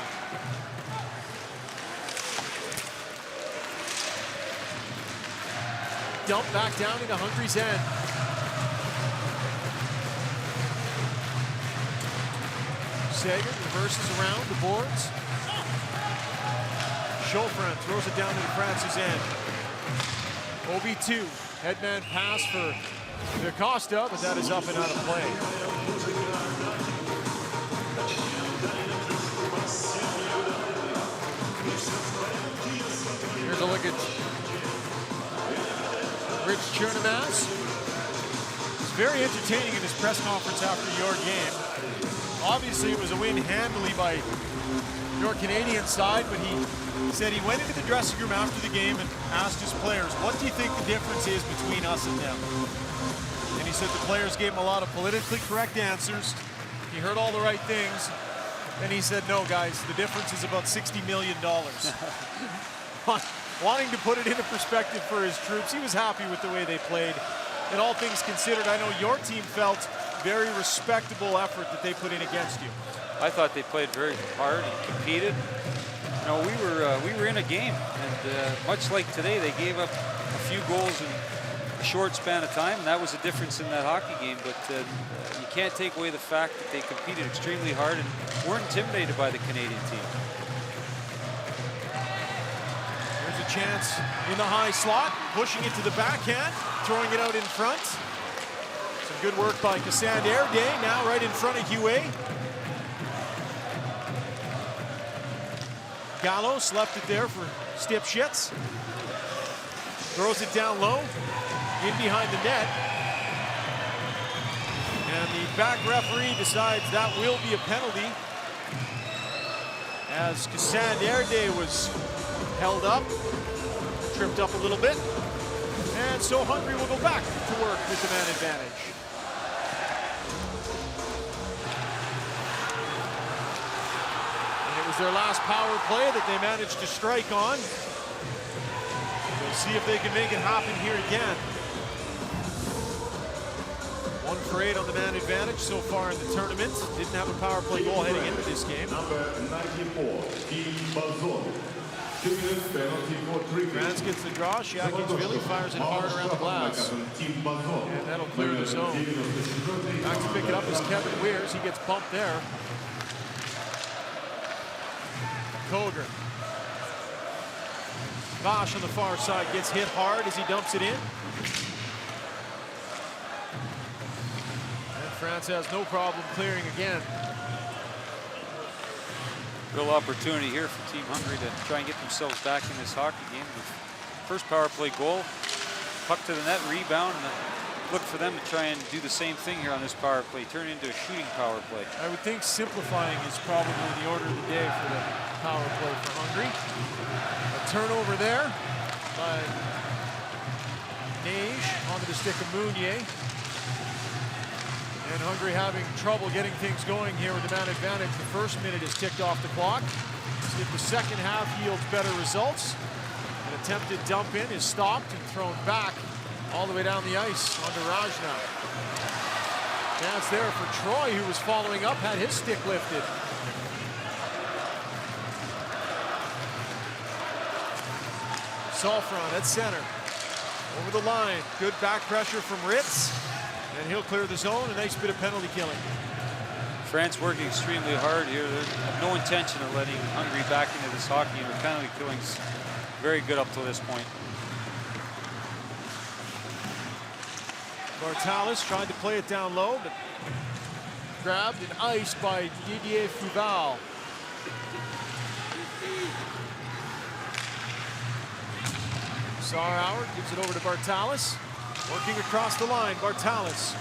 Dump back down into Hungary's end. Sager reverses around the boards. Schofran throws it down into France's end. OB2, headman pass for Costa, but that is up and out of play. Here's a look at Rich Chernomaz. It's very entertaining in his press conference after your game. Obviously, it was a win handily by your Canadian side, but he said he went into the dressing room after the game and asked his players, what do you think the difference is between us and them? And he said the players gave him a lot of politically correct answers. He heard all the right things. And he said, no, guys, the difference is about $60 million. Wanting to put it into perspective for his troops, he was happy with the way they played. And all things considered, I know your team felt very respectable effort that they put in against you. I thought they played very hard and competed. You know, we were in a game, and much like today, they gave up a few goals in a short span of time, and that was the difference in that hockey game. But you can't take away the fact that they competed extremely hard and weren't intimidated by the Canadian team. There's a chance in the high slot, pushing it to the backhand, throwing it out in front. Some good work by Cassandre Erday, now right in front of Huet. Gallos left it there for Stipschitz. Throws it down low, in behind the net. And the back referee decides that will be a penalty, as Cassandre Erday was held up, tripped up a little bit. And so Hungary will go back to work with the man advantage. It was their last power play that they managed to strike on. We'll see if they can make it happen here again. 1 for 8 on the man advantage so far in the tournament. Didn't have a power play goal heading into this game. Number 94, Team Bazon. 2 minutes penalty for tripping. France gets the draw. Shakiashvili fires it hard around the glass. And that'll clear the zone. Back to pick it up is Kevin Weirs. He gets bumped there. Koger. Bosch on the far side gets hit hard as he dumps it in. And France has no problem clearing again. Real opportunity here for Team Hungary to try and get themselves back in this hockey game. The first power play goal, puck to the net, rebound, and look for them to try and do the same thing here on this power play, turn it into a shooting power play. I would think simplifying is probably the order of the day for the power play for Hungary. A turnover there by Nage onto the stick of Meunier. And Hungary having trouble getting things going here with the man advantage. The first minute is ticked off the clock. See if the second half yields better results. An attempted dump in is stopped and thrown back all the way down the ice onto Rajna. Chance there for Troy, who was following up, had his stick lifted. Sofron at center. Over the line. Good back pressure from Ritz. And he'll clear the zone. A nice bit of penalty killing. France working extremely hard here. They have no intention of letting Hungary back into this hockey, and the penalty killing's very good up to this point. Bartalis tried to play it down low, but grabbed and iced by Didier Fouval. Sauer gives it over to Bartalis. Working across the line, Bartalis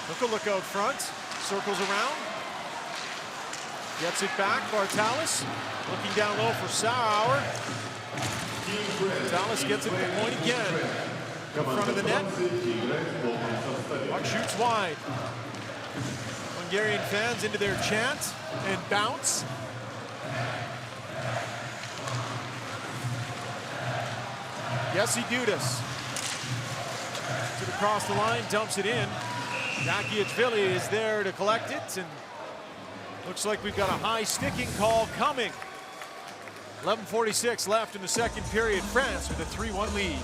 took a look out front, circles around, gets it back, Bartalis looking down low for Sauer. Bartalis gets it to the point again. In front of the net. Puck shoots wide. Hungarian fans into their chant and bounce. Jesse Dudas. To the cross the line, dumps it in. Jakiachvili is there to collect it, and looks like we've got a high sticking call coming. 11:46 left in the second period. France with a 3-1 lead.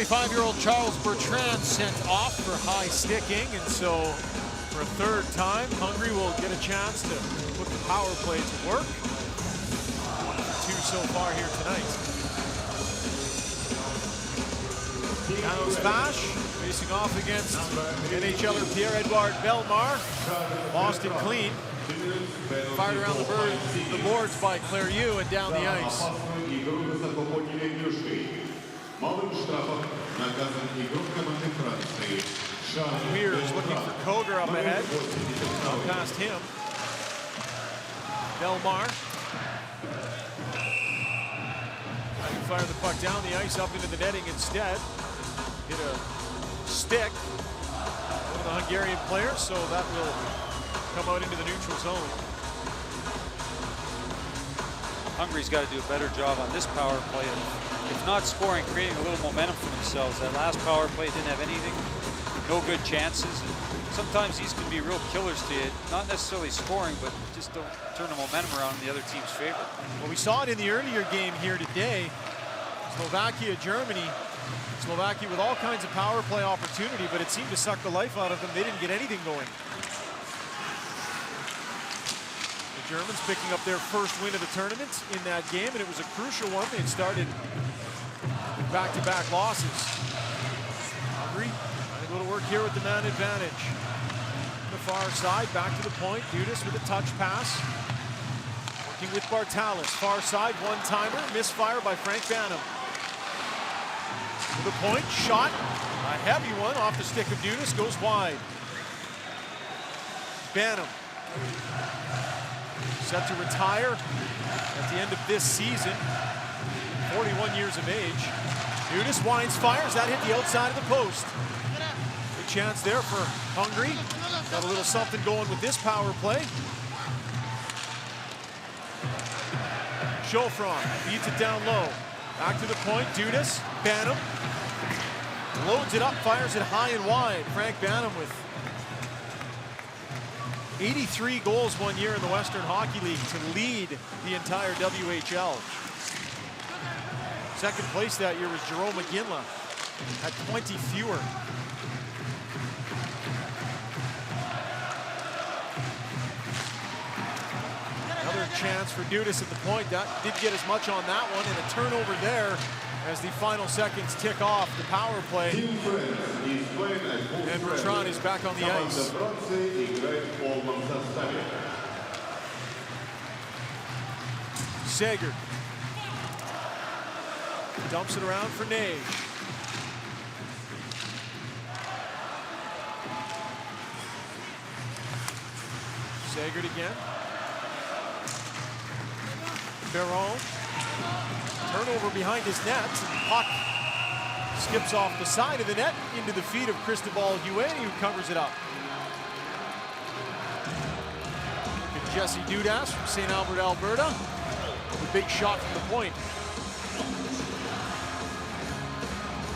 Five-year-old Charles Bertrand sent off for high sticking, and so for a third time, Hungary will get a chance to put the power play to work. 2 so far here tonight. Janos Vash facing off against NHLer Pierre-Edouard Bellemare. Lost it clean. Fired around the boards by Clairieux and down the ice. Weir's looking for Koger up ahead. Not past him. Bellemare. Trying to fire the puck down the ice up into the netting instead. Hit a stick of the Hungarian player, so that will come out into the neutral zone. Hungary's got to do a better job on this power play. If not scoring, creating a little momentum for themselves. That last power play didn't have anything, no good chances. And sometimes these can be real killers to you. Not necessarily scoring, but just don't turn the momentum around in the other team's favor. Well, we saw it in the earlier game here today. Slovakia, Germany. Slovakia with all kinds of power play opportunity, but it seemed to suck the life out of them. They didn't get anything going. The Germans picking up their first win of the tournament in that game, and it was a crucial one. They'd started with back-to-back losses. Hungary trying to go to work here with the man advantage. On the far side, back to the point. Dudas with a touch pass. Working with Bartalis. Far side, one-timer. Misfire by Frank Banham. To the point, shot. A heavy one off the stick of Dudas, goes wide. Banham. Set to retire at the end of this season. 41 years of age. Dudas winds, fires. That hit the outside of the post. Good chance there for Hungary. Got a little something going with this power play. Sofron feeds it down low. Back to the point. Dudas. Banham. Loads it up, fires it high and wide. Frank Banham with 83 goals one year in the Western Hockey League to lead the entire WHL. Second place that year was Jerome McGinley at 20 fewer. Another chance for Dudas at the point. That didn't get as much on that one, and a turnover there as the final seconds tick off the power play. And Bertrand is back on the ice. Sager. Dumps it around for Nage. Sager again. Perron. Turnover behind his net. Puck skips off the side of the net into the feet of Cristobal Huet, who covers it up. And Jesse Dudas from St. Albert, Alberta, with a big shot from the point.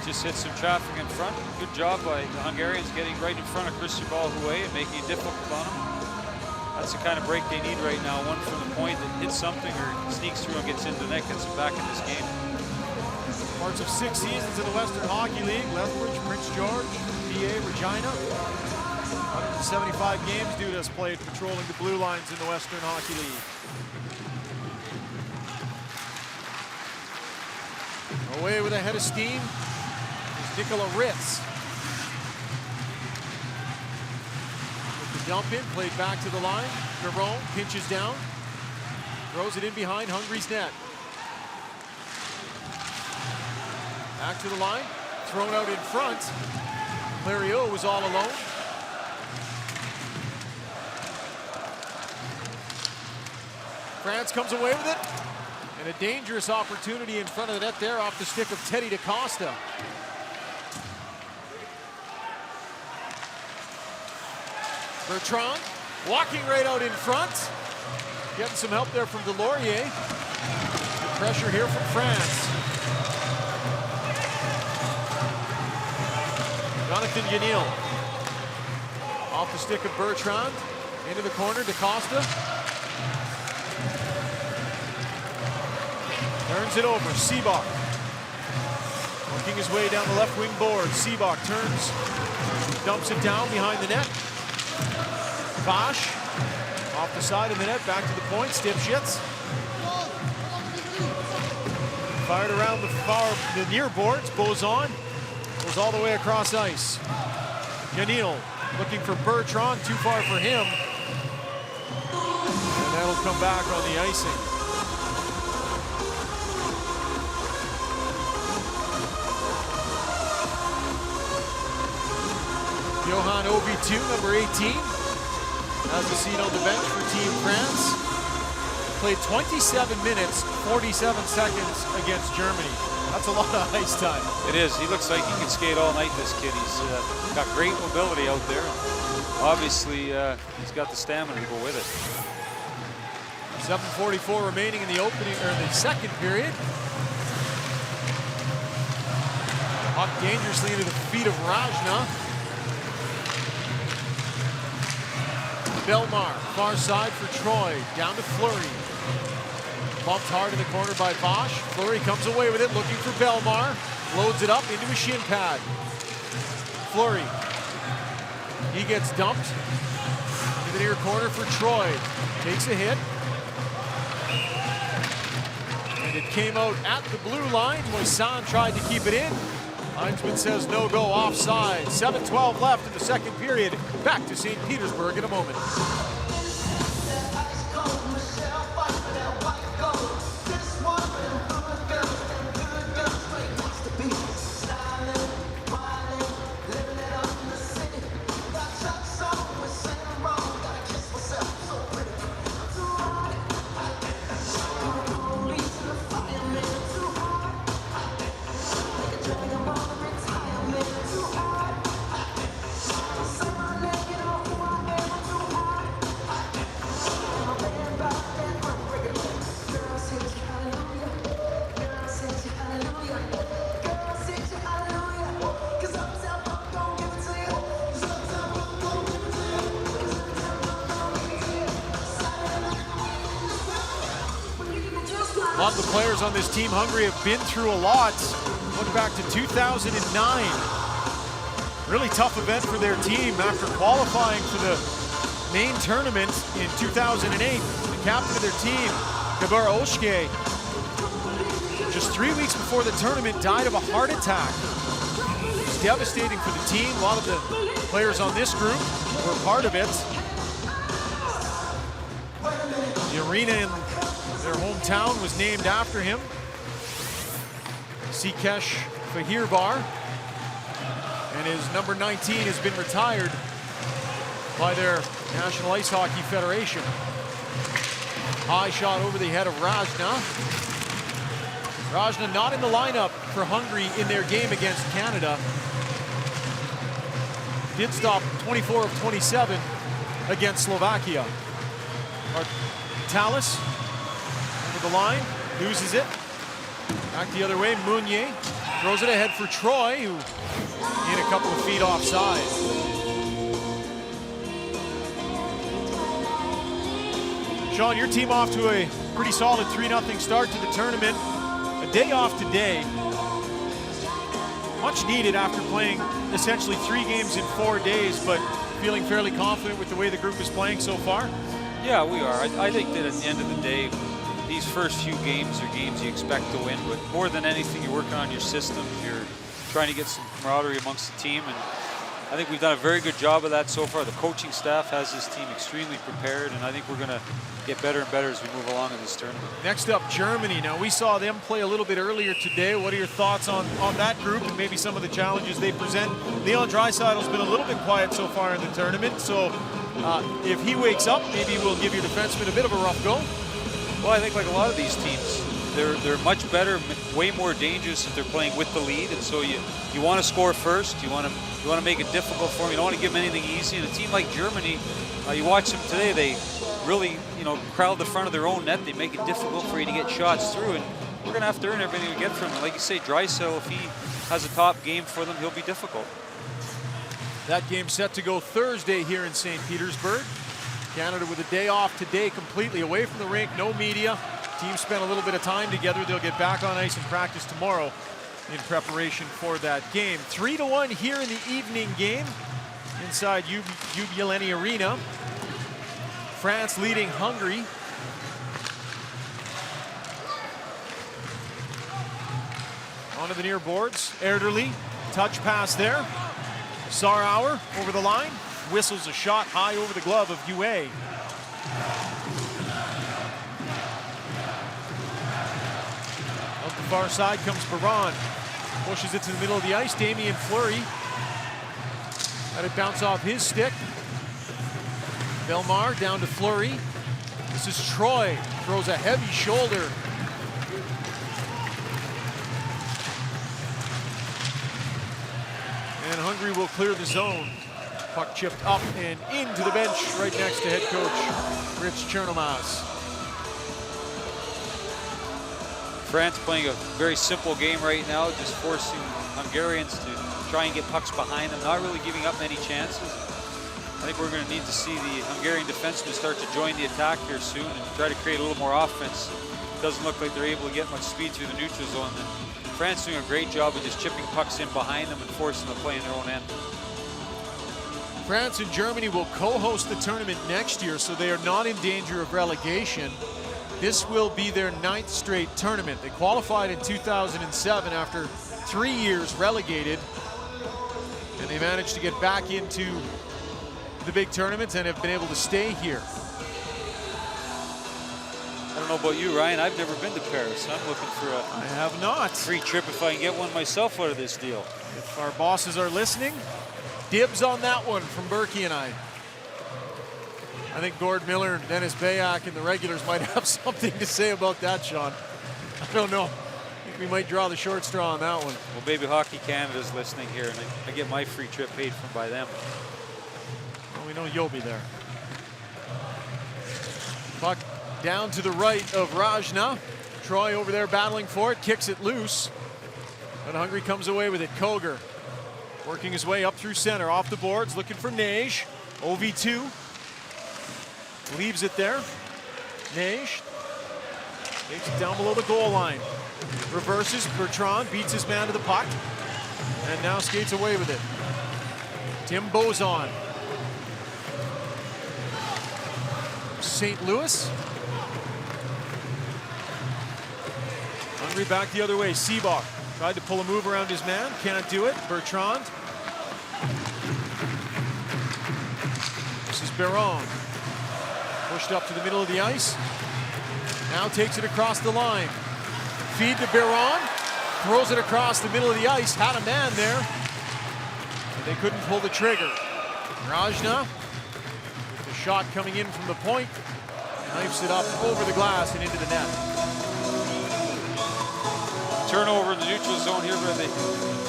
Just hit some traffic in front. Good job by the Hungarians getting right in front of Cristobal Huet and making it difficult on him. That's the kind of break they need right now. One from the point that hits something or sneaks through and gets into the net, gets them back in this game. Parts of 6 seasons in the Western Hockey League. Lethbridge, Prince George, PA, Regina. 175 games Dudas played patrolling the blue lines in the Western Hockey League. Away with a head of steam is Nikola Ritz. Dump in, played back to the line. Perron pinches down, throws it in behind Hungary's net. Back to the line, thrown out in front. Clario was all alone. France comes away with it. And a dangerous opportunity in front of the net there off the stick of Teddy DaCosta. Bertrand walking right out in front. Getting some help there from Delorier. Good pressure here from France. Jonathan Yanil. Off the stick of Bertrand. Into the corner, DaCosta. Turns it over, Seabach. Working his way down the left wing board. Seabach turns, dumps it down behind the net. Bosch, off the side of the net, back to the point, Stipschitz. Fired around the near boards, Bozon. Goes all the way across ice. Yanil looking for Bertrand, too far for him. And that'll come back on the icing. Johan Ovi2, number 18. Has a seat on the bench for Team France. Played 27 minutes, 47 seconds against Germany. That's a lot of ice time. It is. He looks like he can skate all night, this kid. He's got great mobility out there. Obviously, he's got the stamina to go with it. 7:44 remaining in the opening or the second period. Puck dangerously into the feet of Rajna. Belmar, far side for Troy, down to Fleury. Bumped hard in the corner by Bosch. Fleury comes away with it, looking for Belmar. Loads it up into a shin pad. Fleury, he gets dumped. In the near corner for Troy. Takes a hit. And it came out at the blue line. Moisan tried to keep it in. Heinzman says no go, offside. 7:12 left in the second period. Back to St. Petersburg in a moment. A lot of the players on this team, Hungary, have been through a lot. Look back to 2009. Really tough event for their team after qualifying for the main tournament in 2008. The captain of their team, Gabor Oshke, just 3 weeks before the tournament died of a heart attack. It was devastating for the team. A lot of the players on this group were part of it. The arena in Their hometown was named after him. Sikesh Fahirbar. And his number 19 has been retired by their National Ice Hockey Federation. High shot over the head of Rajna. Rajna not in the lineup for Hungary in their game against Canada. Did stop 24 of 27 against Slovakia. Tallis over the line, loses it. Back the other way, Meunier throws it ahead for Troy, who in a couple of feet offside. Sean, your team off to a pretty solid 3-0 start to the tournament. A day off today. Much needed after playing essentially 3 games in 4 days, but feeling fairly confident with the way the group is playing so far? Yeah, we are. I think that at the end of the day, these first few games are games you expect to win, but more than anything, you're working on your systems. You're trying to get some camaraderie amongst the team, and I think we've done a very good job of that so far. The coaching staff has this team extremely prepared, and I think we're going to get better and better as we move along in this tournament. Next up, Germany. Now, we saw them play a little bit earlier today. What are your thoughts on that group and maybe some of the challenges they present? Leon Draisaitl's been a little bit quiet so far in the tournament, so if he wakes up, maybe we'll give your defenseman a bit of a rough go. Well, I think like a lot of these teams, they're much better, way more dangerous if they're playing with the lead, and so you want to score first. You want to make it difficult for them. You don't want to give them anything easy. And a team like Germany, you watch them today, they really crowd the front of their own net. They make it difficult for you to get shots through, and we're going to have to earn everything we get from him. Like you say, Draisaitl, if he has a top game for them, he'll be difficult. That game set to go Thursday here in St. Petersburg. Canada with a day off today, completely away from the rink, no media. Teams spent a little bit of time together. They'll get back on ice and practice tomorrow in preparation for that game. 3-1 here in the evening game inside Jubileeni Arena. France leading Hungary. Onto the near boards. Erdely, touch pass there. Sarauer over the line. Whistles a shot high over the glove of Yue. Up the far side comes Baron. Pushes it to the middle of the ice. Damien Fleury. Let it bounce off his stick. Belmar down to Fleury. This is Troy. Throws a heavy shoulder. And Hungary will clear the zone. Puck chipped up and into the bench right next to head coach Rich Chernomaz. France playing a very simple game right now, just forcing Hungarians to try and get pucks behind them, not really giving up many chances. I think we're going to need to see the Hungarian defensemen start to join the attack here soon and try to create a little more offense. It doesn't look like they're able to get much speed through the neutral zone. And France doing a great job of just chipping pucks in behind them and forcing them to play in their own end. France and Germany will co-host the tournament next year, so they are not in danger of relegation. This will be their 9th straight tournament. They qualified in 2007 after 3 years relegated, and they managed to get back into the big tournaments and have been able to stay here. I don't know about you, Ryan. I've never been to Paris. I'm looking for a free trip if I can get one myself out of this deal. If our bosses are listening, dibs on that one from Berkey and I. I think Gord Miller and Dennis Bayak and the regulars might have something to say about that, Sean. I don't know. I think we might draw the short straw on that one. Well, Baby Hockey Canada's listening here, and I get my free trip paid for by them. Well, we know you'll be there. Puck down to the right of Rajna. Troy over there battling for it, kicks it loose. But Hungary comes away with it. Koger working his way up through center, off the boards, looking for Neige. OV2 leaves it there. Neige takes it down below the goal line. Reverses, Bertrand beats his man to the puck, and now skates away with it. Tim Bozon. St. Louis. Hungary back the other way. Seabach tried to pull a move around his man, can't do it. Bertrand. This is Baron. Pushed up to the middle of the ice. Now takes it across the line. Feed to Biron. Throws it across the middle of the ice. Had a man there. And they couldn't pull the trigger. Rajna, with the shot coming in from the point, knifes it up over the glass and into the net. Turnover in the neutral zone here by the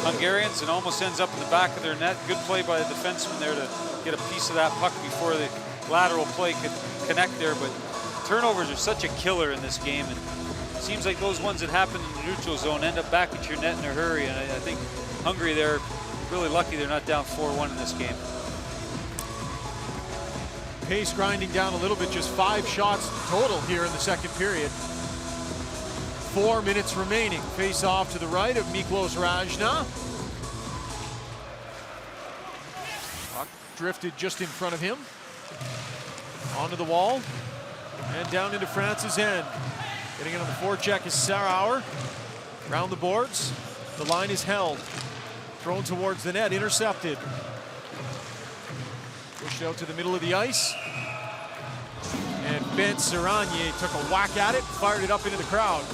Hungarians, and almost ends up in the back of their net. Good play by the defenseman there to get a piece of that puck before the lateral play could connect there. But turnovers are such a killer in this game, and it seems like those ones that happen in the neutral zone end up back at your net in a hurry. And I think Hungary, they're really lucky they're not down 4-1 in this game. Pace grinding down a little bit, just 5 shots total here in the second period. 4 minutes remaining. Face off to the right of Miklos Rajna. Puck drifted just in front of him. Onto the wall and down into France's end. Getting it on the forecheck is Sarauer. Round the boards. The line is held. Thrown towards the net, intercepted. Pushed out to the middle of the ice. And Ben Serranier took a whack at it, fired it up into the crowd.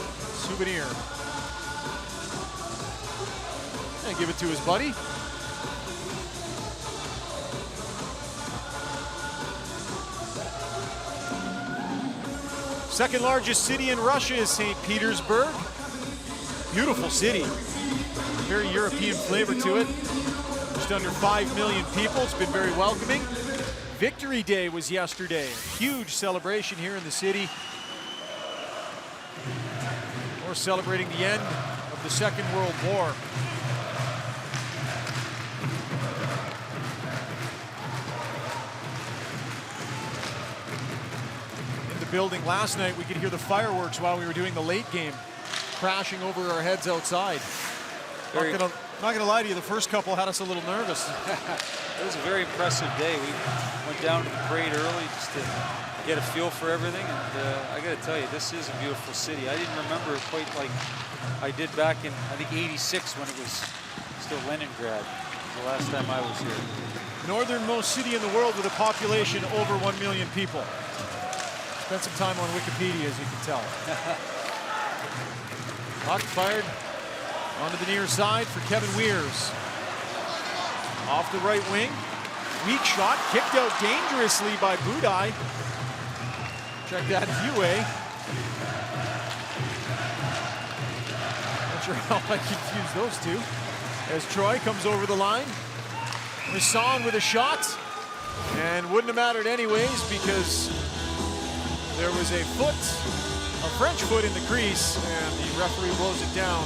Souvenir. And give it to his buddy. Second largest city in Russia is St. Petersburg. Beautiful city. Very European flavor to it. Just under 5 million people. It's been very welcoming. Victory Day was yesterday. A huge celebration here in the city. We're celebrating the end of the Second World War. In the building last night, we could hear the fireworks while we were doing the late game, crashing over our heads outside. Not gonna lie to you, the first couple had us a little nervous. It was a very impressive day. We went down to the parade early just to get a feel for everything, and I got to tell you, this is a beautiful city. I didn't remember it quite like I did back in, I think, '86 when it was still Leningrad, the last time I was here. Northernmost city in the world with a population over 1 million people. Spent some time on Wikipedia, as you can tell. Puck fired onto the near side for Kevin Weirs. Off the right wing. Weak shot, kicked out dangerously by Budaj. Check that view-way. Not sure how I confuse those two. As Troy comes over the line. Masson with a shot. And wouldn't have mattered anyways because there was a French foot in the crease, and the referee blows it down.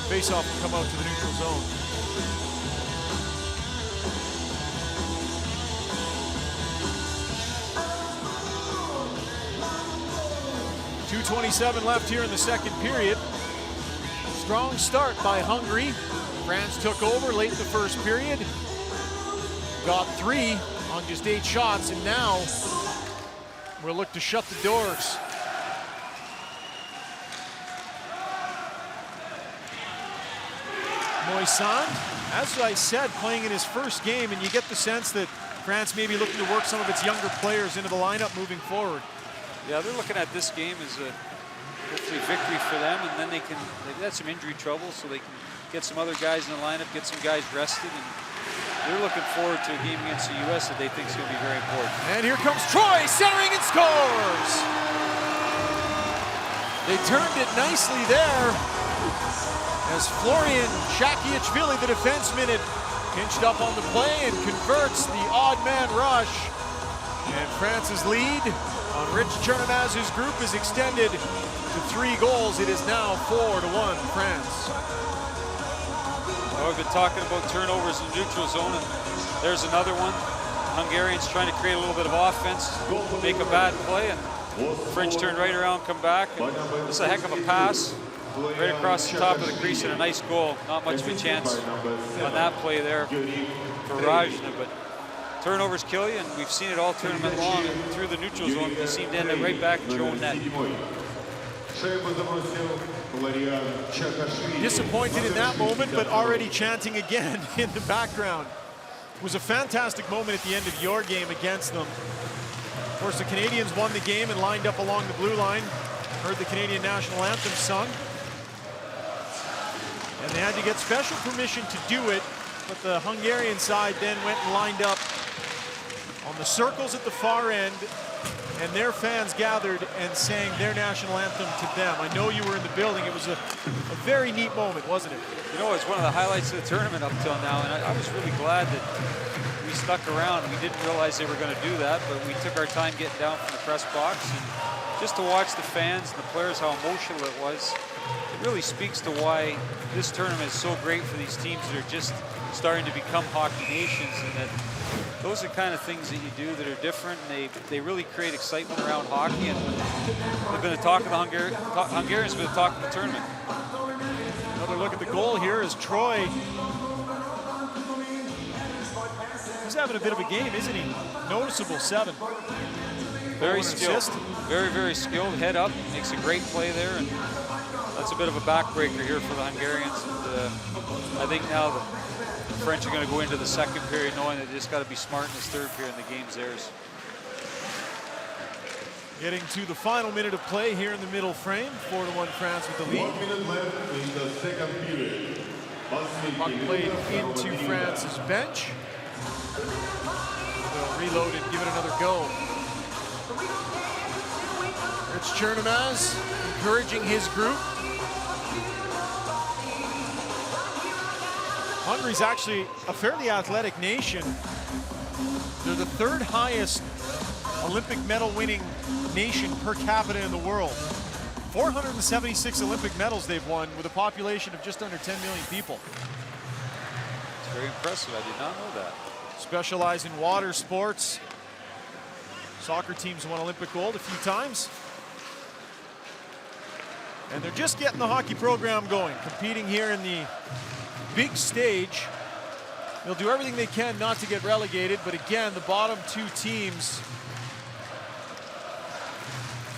Face-off will come out to the neutral zone. .227 left here in the second period. Strong start by Hungary. France took over late in the first period. Got 3 on just 8 shots, and now we'll look to shut the doors. Moisan, as I said, playing in his first game, and you get the sense that France may be looking to work some of its younger players into the lineup moving forward. Yeah, they're looking at this game as a hopefully victory for them, and then they've had some injury trouble, so they can get some other guys in the lineup, get some guys rested, and they're looking forward to a game against the U.S. that they think is going to be very important. And here comes Troy, centering and scores! They turned it nicely there as Florian Shakiachvili, the defenseman, had pinched up on the play and converts the odd man rush. And France's lead on Rich Chernomaz's group is extended to 3 goals. It is now 4-1 France. Well, we've been talking about turnovers in the neutral zone, and there's another one. Hungarians trying to create a little bit of offense, make a bad play, and French turn right around, come back. This is a heck of a pass. Right across the top of the crease and a nice goal. Not much of a chance on that play there for Rajna, but turnovers kill you, and we've seen it all tournament long. And through the neutral zone, they seem to end up right back at your own net. Disappointed in that moment, but already chanting again in the background. It was a fantastic moment at the end of your game against them. Of course, the Canadians won the game and lined up along the blue line. heard the Canadian national anthem sung. And they had to get special permission to do it, but the Hungarian side then went and lined up on the circles at the far end, and their fans gathered and sang their national anthem to them. I know you were in the building. It was a very neat moment, wasn't it? You know, it's one of the highlights of the tournament up till now, and I was really glad that we stuck around. We didn't realize they were going to do that, but we took our time getting down from the press box, and just to watch the fans and the players, how emotional it was, it really speaks to why this tournament is so great for these teams that are just starting to become hockey nations, and that those are the kind of things that you do that are different, and they really create excitement around hockey, and they've been the talk of the Hungarians have been the talk of the tournament. Another look at the goal here is Troy. He's having a bit of a game, isn't he? Noticeable 7. Very skilled, very, very skilled, head up, makes a great play there, and that's a bit of a backbreaker here for the Hungarians. And I think now the French are going to go into the second period knowing that they just got to be smart in this third period, and the game's theirs. Getting to the final minute of play here in the middle frame. 4-1 France with the lead. 1 minute left in the second period. Puck played into France's bench. They'll reload it, give it another go. It's Chernomaz encouraging his group. Hungary's actually a fairly athletic nation. They're the 3rd highest Olympic medal winning nation per capita in the world. 476 Olympic medals they've won with a population of just under 10 million people. It's very impressive. I did not know that. Specialize in water sports. Soccer teams won Olympic gold a few times. And they're just getting the hockey program going, competing here in the big stage. They'll do everything they can not to get relegated, but again, the bottom 2 teams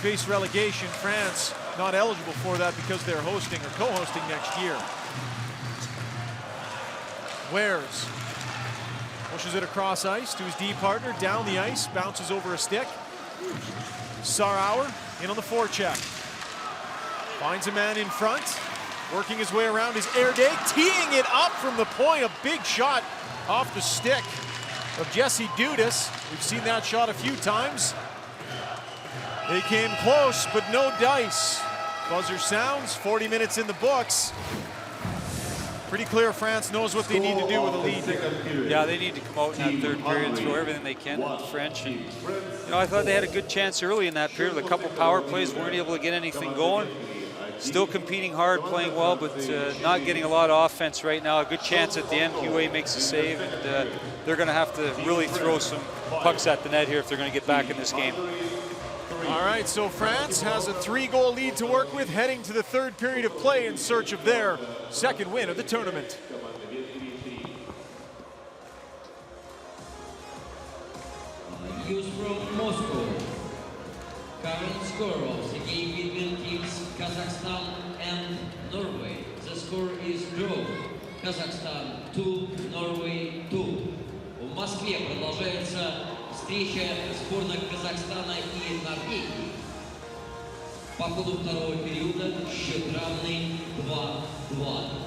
face relegation. France not eligible for that because they're hosting or co-hosting next year. Wares pushes it across ice to his D partner, down the ice, bounces over a stick. Sarauer in on the forecheck. Finds a man in front, working his way around his air day, teeing it up from the point. A big shot off the stick of Jesse Dudas. We've seen that shot a few times. They came close, but no dice. Buzzer sounds, 40 minutes in the books. Pretty clear France knows what they need to do with a lead here. Yeah, they need to come out in that third period and throw everything they can at the French. And, you know, I thought they had a good chance early in that period. A couple power plays, weren't able to get anything going. Still competing hard, playing well, but not getting a lot of offense right now. A good chance at the end. Huey makes a save, and they're going to have to really throw some pucks at the net here if they're going to get back in this game. All right, so France has a 3-goal lead to work with, heading to the third period of play in search of their second win of the tournament. News from Moscow. Current score of the game between teams Kazakhstan and Norway. The score is draw. Kazakhstan 2, Norway 2. В Москве продолжается встреча сборных Казахстана и Норвегии. По ходу второго периода счет равный 2-2.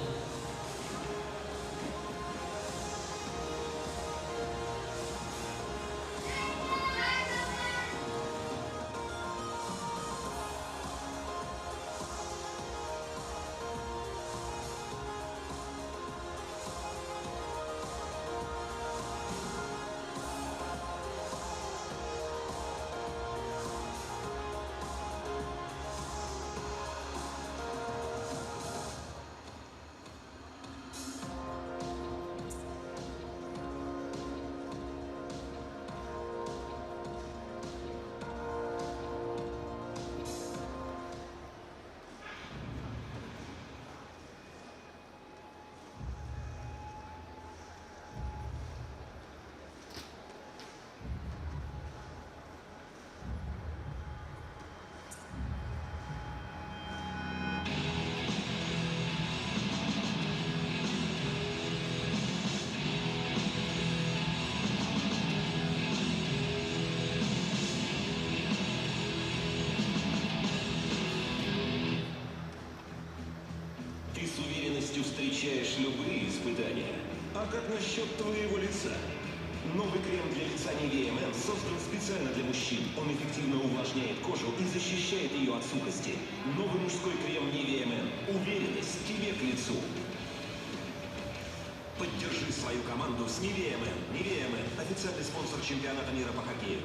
А как насчет твоего лица? Новый крем для лица Nivea Men создан специально для мужчин. Он эффективно увлажняет кожу и защищает ее от сухости. Новый мужской крем Nivea Men. Уверенность тебе к лицу. Поддержи свою команду с Nivea Men. Nivea Men – официальный спонсор чемпионата мира по хоккею.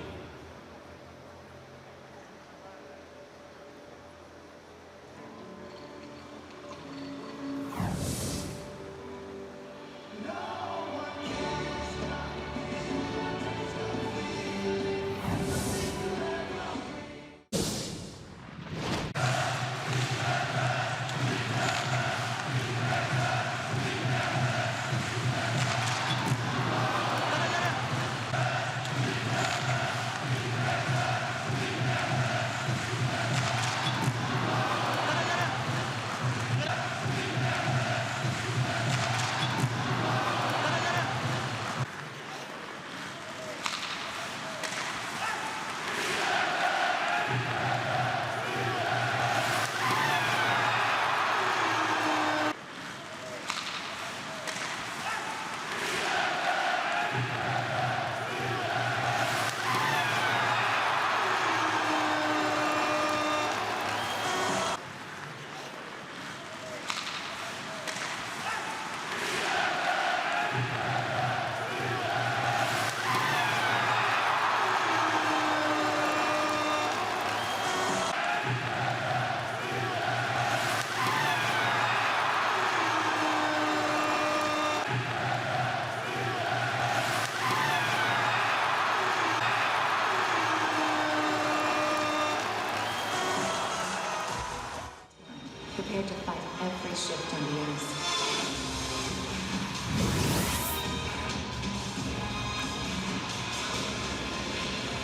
Prepare to fight every shift on the ice.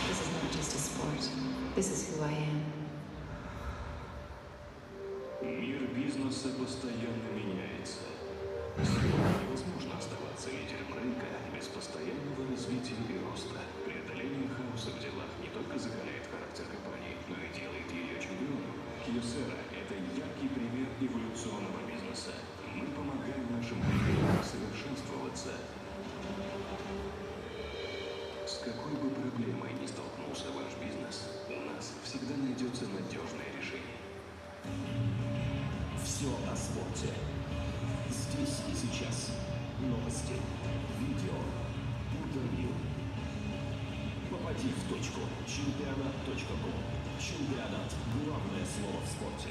This is not just a sport. This is who I am. Мир бизнеса постоянно меняется. Сегодня невозможно оставаться лидером рынка без постоянного развития и роста. Преодоление хаоса в делах не только закаляет характер компании, но и делает ее чемпионом. Kyocera – это яркий пример эволюционного бизнеса. Мы помогаем нашим клиентам совершенствоваться. С какой бы проблемой ни столкнулся ваш бизнес, у нас всегда найдется надежное решение. Все о спорте. Здесь и сейчас. Новости, видео, интервью. Попади в точку. Чемпионат.ком. Чемпионат – главное слово в спорте.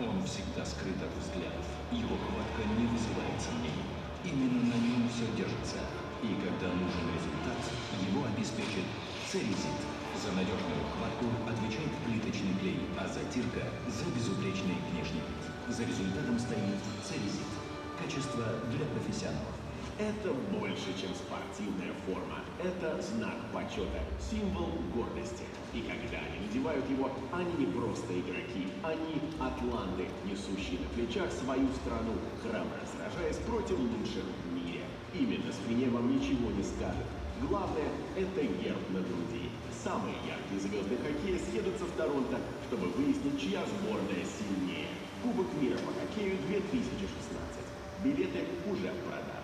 Он всегда скрыт от взглядов. Его хватка не вызывает сомнений. Именно на нем все держится. И когда нужен результат, его обеспечит Церезит. За надежную хватку отвечает плиточный клей, а затирка за безупречный внешний вид. За результатом стоит Церезит. Качество для профессионалов. Это больше, чем спортивная форма. Это знак почета, символ гордости. И когда они надевают его, они не просто игроки. Они атланты, несущие на плечах свою страну, храбро сражаясь против лучших в мире. Имя на спине вам ничего не скажет. Главное – это герб на груди. Самые яркие звезды хоккея съедутся в Торонто, чтобы выяснить, чья сборная сильнее. Кубок мира по хоккею 2016. Билеты уже в продаже.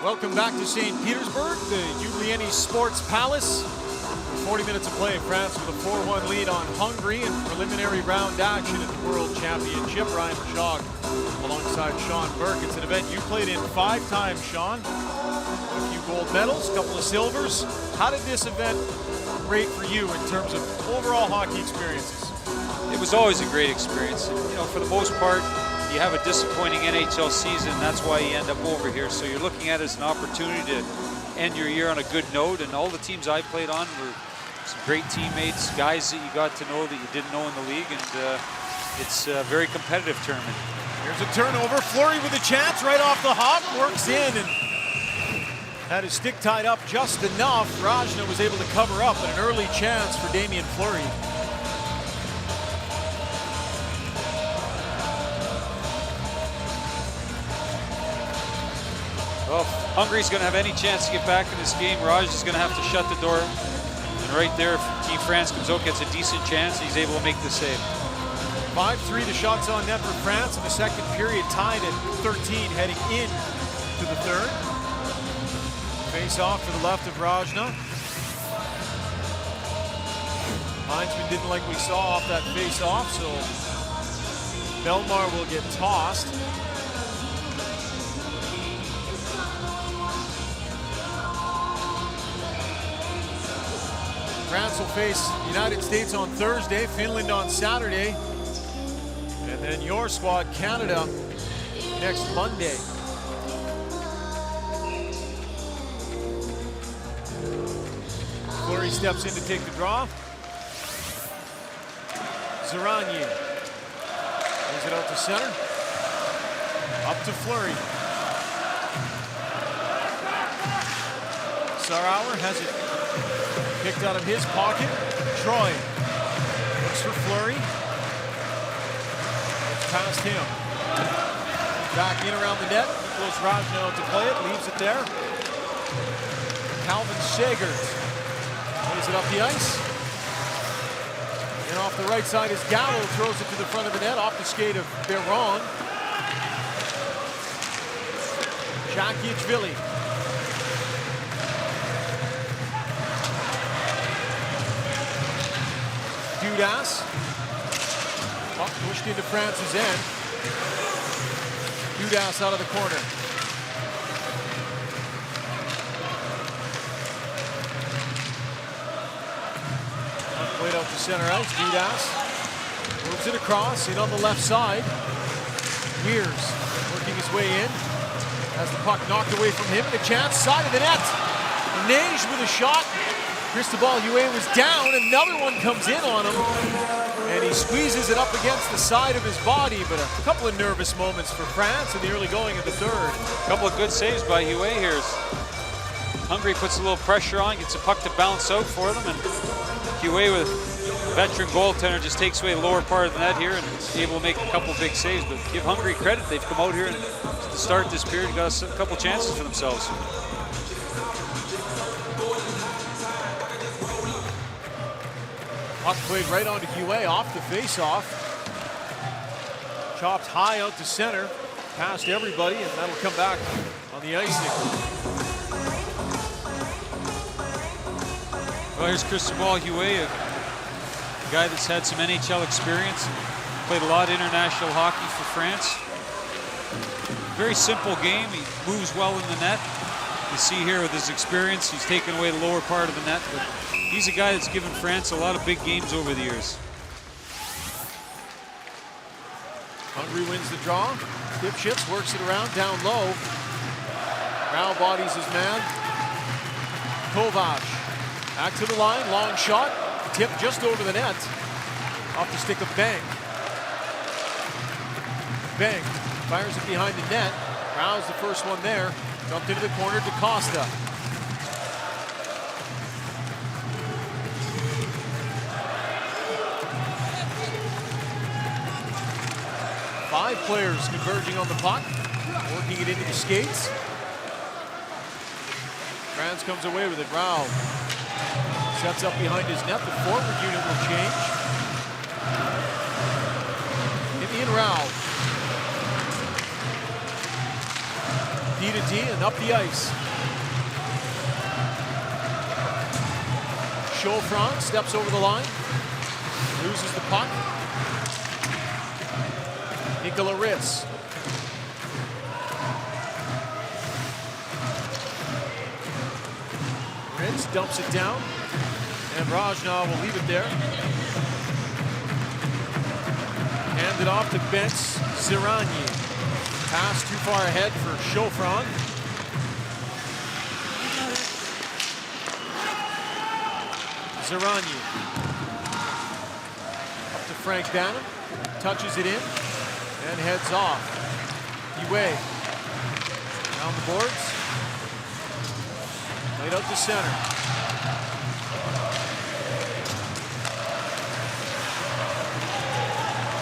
Welcome back to St. Petersburg, the Ljubljana Sports Palace. 40 minutes of play, France with a 4-1 lead on Hungary in preliminary round action at the World Championship. Ryan Shog alongside Sean Burke. It's an event you played in 5 times, Sean. A few gold medals, a couple of silvers. How did this event rate for you in terms of overall hockey experiences? It was always a great experience. You know, for the most part, you have a disappointing NHL season. That's why you end up over here. So you're looking at it as an opportunity to end your year on a good note. And all the teams I played on were some great teammates, guys that you got to know that you didn't know in the league, and it's a very competitive tournament. Here's a turnover. Fleury with a chance right off the hop, works in and had his stick tied up just enough. Rajna was able to cover up, and an early chance for Damien Fleury. Well, if Hungary's going to have any chance to get back in this game, Raj is going to have to shut the door. And right there, if Team France comes out, gets a decent chance, he's able to make the save. 5-3 the shots on net for France in the second period, tied at 13 heading in to the third. Face off to the left of Rajna. Heinzman didn't like what we saw off that face off, so Belmar will get tossed. France will face the United States on Thursday, Finland on Saturday, and then your squad, Canada, next Monday. Fleury steps in to take the draw. Zaranye lays it out to center. Up to Fleury. Sarauer has it picked out of his pocket. Troy looks for Fleury. It's past him. Back in around the net. Nicholas Rajna to play it. Leaves it there. Calvin Sagert lays it up the ice. And off the right side is Gallo. Throws it to the front of the net. Off the skate of Beron. Jakic-Vili. Dudas. Puck pushed into France's end. Dudas out of the corner. Played out to center ice. Dudas moves it across, in on the left side. Mears working his way in. Has the puck knocked away from him. A chance, side of the net. Neige with a shot. Cristobal Huet was down. Another one comes in on him. And he squeezes it up against the side of his body. But a couple of nervous moments for France in the early going of the third. A couple of good saves by Huet here. Hungary puts a little pressure on, gets a puck to bounce out for them. And Huet, with veteran goaltender, just takes away the lower part of the net here and is able to make a couple big saves. But give Hungary credit. They've come out here and to start this period, got a couple chances for themselves. Puck played right onto Huet off the face-off. Chopped high out to center, past everybody, and that'll come back on the icing. Well, here's Cristobal Huet, a guy that's had some NHL experience, played a lot of international hockey for France. Very simple game. He moves well in the net. You see here with his experience, he's taken away the lower part of the net, but he's a guy that's given France a lot of big games over the years. Hungary wins the draw. Dipshits works it around, down low. Rao bodies his man. Kovac back to the line, long shot. Tip just over the net. Off the stick of Bang. Bang fires it behind the net. Rao's the first one there. Dumped into the corner to Costa. Five players converging on the puck, working it into the skates. France comes away with it. Rao sets up behind his net. The forward unit will change. Ian Rao. D to D and up the ice. Chaufron steps over the line, loses the puck. Nikola Ritz. Ritz dumps it down, and Rajna will leave it there. Hand it off to Bence Ziranye. Pass too far ahead for Chaufron. Zaranye. Up to Frank Bannon. Touches it in and heads off. Yue. Down the boards. Right out to center.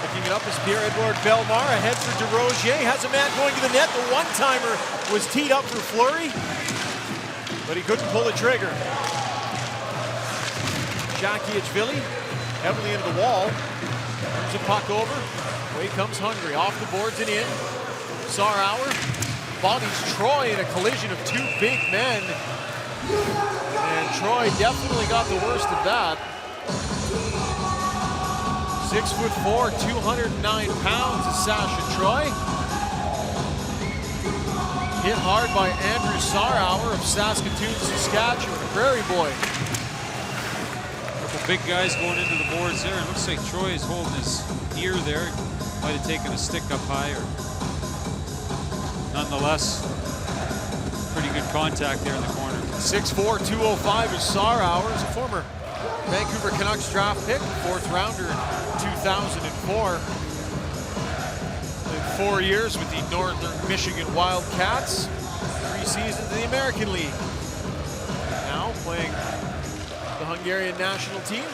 Picking it up is Pierre-Edouard Bellemare. Ahead for DeRozier. Has a man going to the net. The one-timer was teed up for Fleury, but he couldn't pull the trigger. Jakiewicz-Vili heavily into the wall. Turns the puck over. Away comes Hungary. Off the boards and in. Sarauer bodies Troy in a collision of two big men. And Troy definitely got the worst of that. 6'4", 209 pounds is Sasha Troy. Hit hard by Andrew Sarauer of Saskatoon, Saskatchewan, a Prairie boy. Couple big guys going into the boards there. It looks like Troy is holding his ear there. Might have taken a stick up higher. Nonetheless, pretty good contact there in the corner. 6'4", 205 is Sarauer. Is a former Vancouver Canucks draft pick, fourth rounder in 2004. In 4 years with the Northern Michigan Wildcats. 3 seasons in the American League. Now playing the Hungarian national team.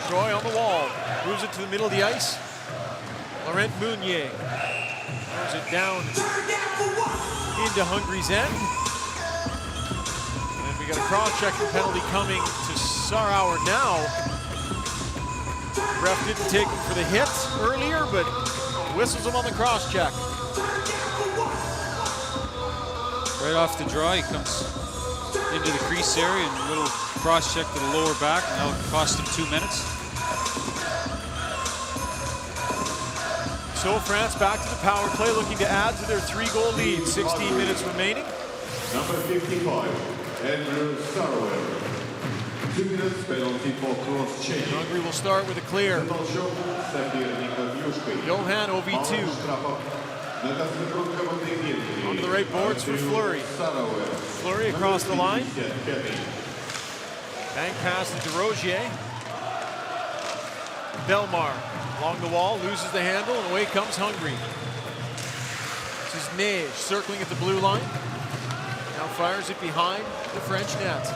Troy on the wall. Moves it to the middle of the ice. Laurent Meunier throws it down into Hungary's end. And we got a cross-checking penalty coming to Sarauer now. Ref didn't take him for the hit earlier, but whistles him on the cross-check. Right off the draw, he comes into the crease area and a little cross-check to the lower back, and that'll cost him 2 minutes. So France back to the power play, looking to add to their 3-goal lead. 16 minutes remaining. Number 55, Andrew Sarauer. 2 minutes penalty for cross-checking. Hungary will start with a clear. Johan OV2. Onto the right boards for Fleury. Fleury across the line. Bank pass to DeRozier. Bellemare along the wall, loses the handle, and away comes Hungary. This is Neige circling at the blue line. Now fires it behind the French net.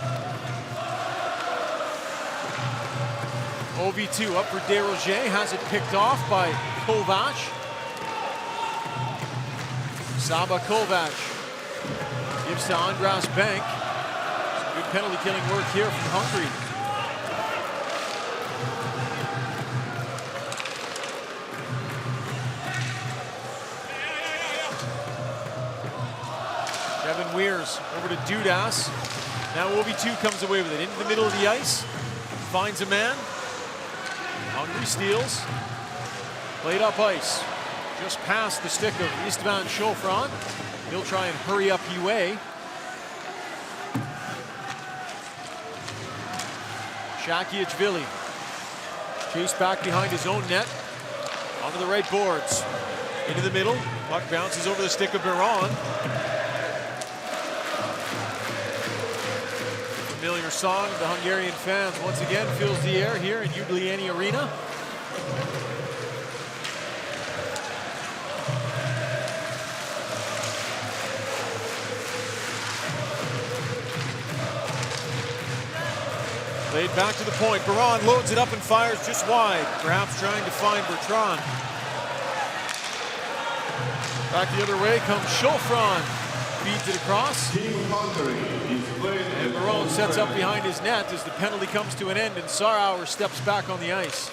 OV2 up for DeRozier, has it picked off by Kovac. Saba Kovac gives to Andras Bank. Some good penalty killing work here from Hungary. Kevin Weirs over to Dudas. Now OV2 comes away with it into the middle of the ice. Finds a man. Hungary steals. Played up ice. Just past the stick of Istvan Chofron. He'll try and hurry up Yue. Jakiewicz-Vili. Chased back behind his own net. Onto the right boards. Into the middle. Puck bounces over the stick of Biron. Familiar song of the Hungarian fans once again fills the air here in Ljubljana Arena. Played back to the point. Biron loads it up and fires just wide, perhaps trying to find Bertrand. Back the other way comes Chofron. Feeds it across. And Biron sets up behind his net as the penalty comes to an end and Sarauer steps back on the ice.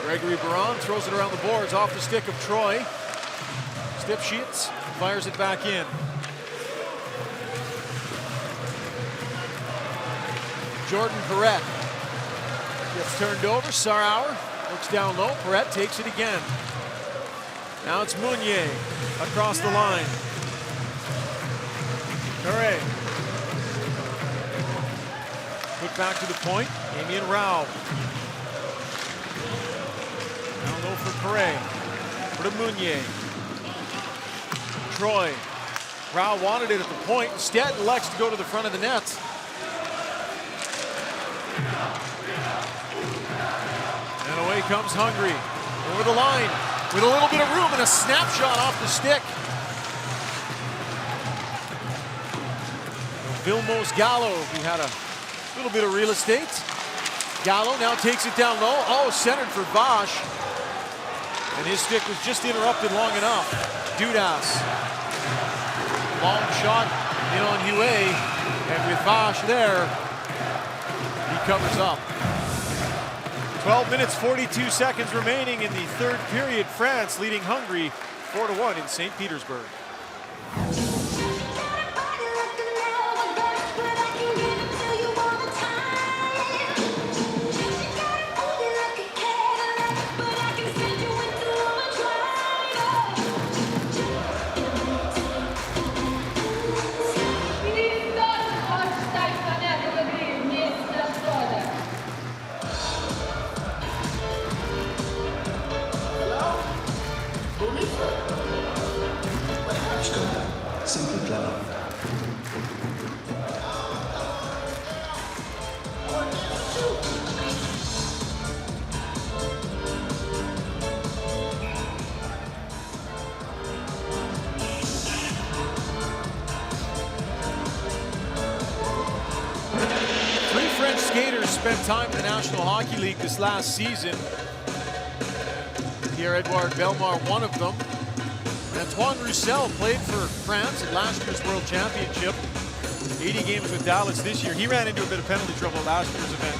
Gregory Biron throws it around the boards off the stick of Troy. Stipshits fires it back in. Jordan Perret gets turned over. Sarauer looks down low. Perret takes it again. Now it's Meunier across the line. Perret. Put back to the point. Damien Rao. Down low for Perret. Meunier. Troy. Rao wanted it at the point. Instead, elects to go to the front of the net. And away comes Hungary. Over the line with a little bit of room and a snapshot off the stick. Vilmos Gallo, who had a little bit of real estate. Gallo now takes it down low. Oh, centered for Vash. And his stick was just interrupted long enough. Dudas. Long shot in on Hue. And with Vash there, he covers up. 12 minutes, 42 seconds remaining in the third period. France leading Hungary 4-1 in St. Petersburg. Simply clever. Three French skaters spent time in the National Hockey League this last season. Pierre-Edouard Bellemare, one of them. Antoine Roussel played for France at last year's World Championship. 80 games with Dallas this year. He ran into a bit of penalty trouble last year's event.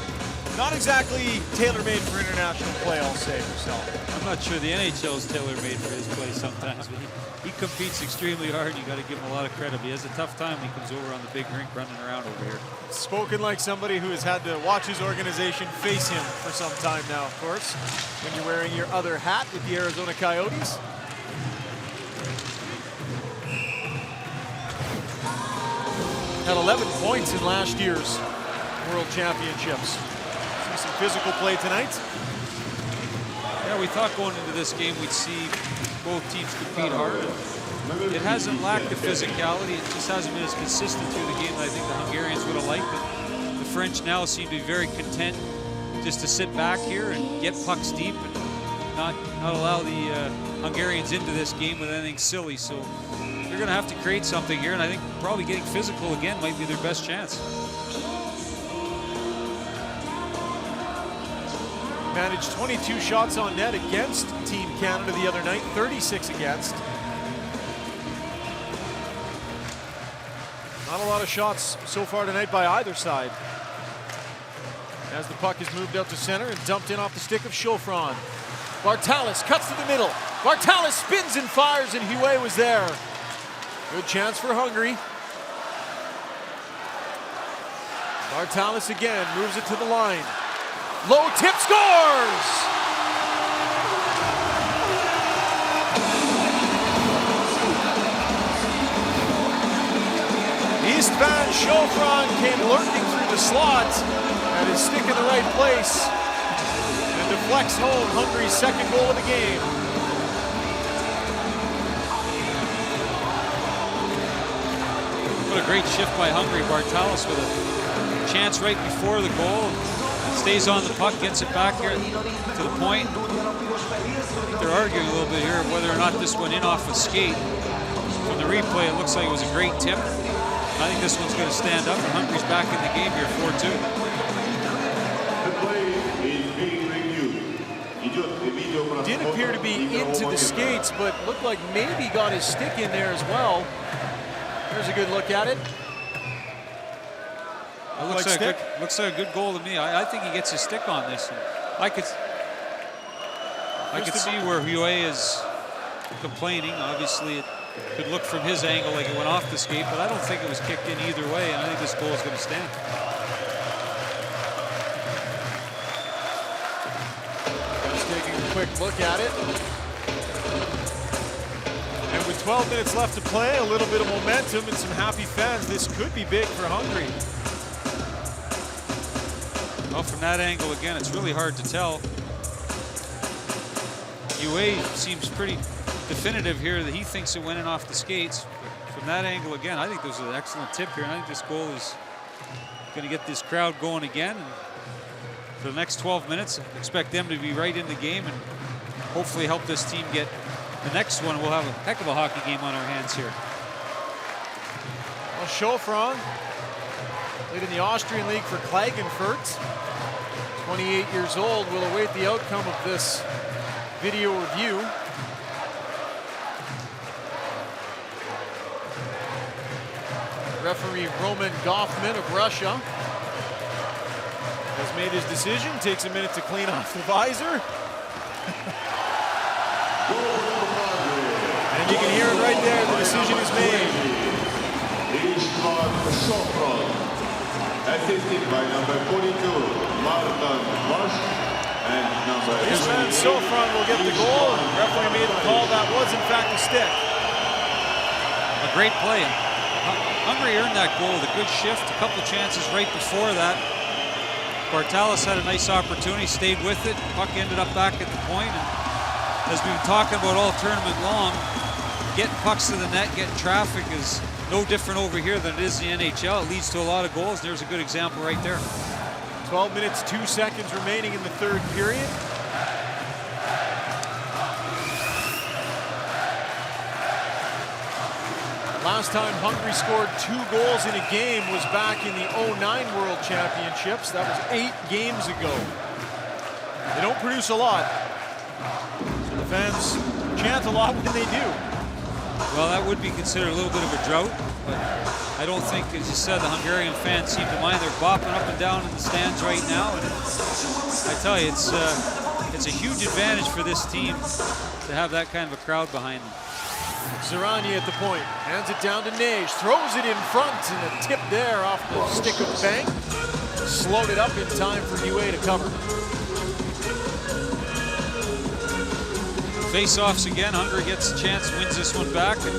Not exactly tailor-made for international play, I'll say, Roussel. I'm not sure the NHL is tailor-made for his play sometimes, but he competes extremely hard. You got to give him a lot of credit. He has a tough time when he comes over on the big rink running around over here. Spoken like somebody who has had to watch his organization face him for some time now, of course, when you're wearing your other hat with the Arizona Coyotes. Had 11 points in last year's World Championships. See some physical play tonight. Yeah, we thought going into this game we'd see both teams compete hard. It hasn't lacked the physicality. It just hasn't been as consistent through the game that I think the Hungarians would have liked it. The French now seem to be very content just to sit back here and get pucks deep and not allow the Hungarians into this game with anything silly. So they're going to have to create something here, and I think probably getting physical again might be their best chance. Managed 22 shots on net against Team Canada the other night, 36 against. Not a lot of shots so far tonight by either side. As the puck is moved out to center and dumped in off the stick of Chaufron. Bartalis cuts to the middle. Bartalis spins and fires, and Hue was there. Good chance for Hungary. Bartalis again moves it to the line. Low tip, scores! Istvan Chaufron came lurking through the slot, had his stick in the right place, and deflects home Hungary's second goal of the game. What a great shift by Hungary. Bartalis with a chance right before the goal. Stays on the puck, gets it back here to the point. They're arguing a little bit here whether or not this went in off a skate. From the replay, it looks like it was a great tip. I think this one's going to stand up, and Hungary's back in the game here, 4-2. The play is being reviewed. Did appear to be into the skates, but looked like maybe got his stick in there as well. There's a good look at it. It looks like a good goal to me. I think he gets his stick on this. I could see where Hue is complaining. Obviously, it could look from his angle like it went off the skate, but I don't think it was kicked in either way, and I think this goal is going to stand. Just taking a quick look at it. And with 12 minutes left to play, a little bit of momentum and some happy fans, this could be big for Hungary. Well, from that angle, again, it's really hard to tell. UA seems pretty definitive here that he thinks it went in off the skates. But from that angle, again, I think this is an excellent tip here. And I think this goal is going to get this crowd going again. And for the next 12 minutes, expect them to be right in the game and hopefully help this team get the next one. We'll have a heck of a hockey game on our hands here. Well, Schofron played in the Austrian League for Klagenfurt. 28 years old. Will await the outcome of this video review. Referee Roman Goffman of Russia has made his decision. Takes a minute to clean off the visor. And you can hear it right there. The decision is made. Assisted by number 42, Martin Bosch, and number Ismail Sofron will get the goal. The referee made the call. That was, in fact, a stick. A great play. Hungary earned that goal with a good shift. A couple chances right before that. Bartalis had a nice opportunity, stayed with it. Puck ended up back at the point. And as we've been talking about all tournament long, getting pucks to the net, getting traffic is no different over here than it is in the NHL. It leads to a lot of goals. There's a good example right there. 12 minutes, 2 seconds remaining in the third period. Last time Hungary scored 2 goals in a game was back in the 09 World Championships. That was 8 games ago. They don't produce a lot, so the fans chant a lot when they do. Well, that would be considered a little bit of a drought, but I don't think, as you said, the Hungarian fans seem to mind. They're bopping up and down in the stands right now, and I tell you, it's a huge advantage for this team to have that kind of a crowd behind them. Zarani at the point, hands it down to Nage, throws it in front, and a tip there off the stick of the bank. Slowed it up in time for UA to cover. Face-offs again. Hungary gets a chance, wins this one back. And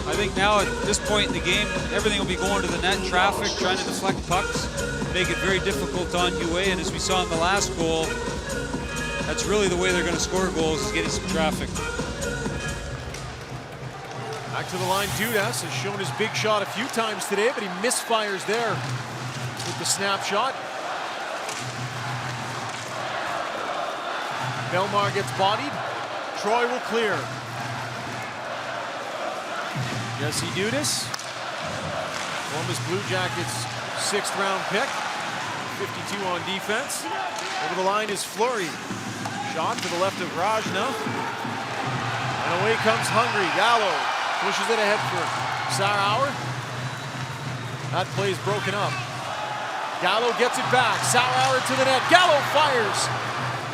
I think now at this point in the game, everything will be going to the net. Traffic, trying to deflect pucks, make it very difficult on UA. And as we saw in the last goal, that's really the way they're going to score goals, is getting some traffic. Back to the line, Dudas has shown his big shot a few times today, but he misfires there with the snapshot. Belmar gets bodied. Troy will clear. Jesse Dudas, Columbus Blue Jackets 6th round pick, 52 on defense. Over the line is Fleury. Shot to the left of Rajna. And away comes Hungary. Gallo pushes it ahead for Sauer. That play's broken up. Gallo gets it back. Sauer to the net. Gallo fires.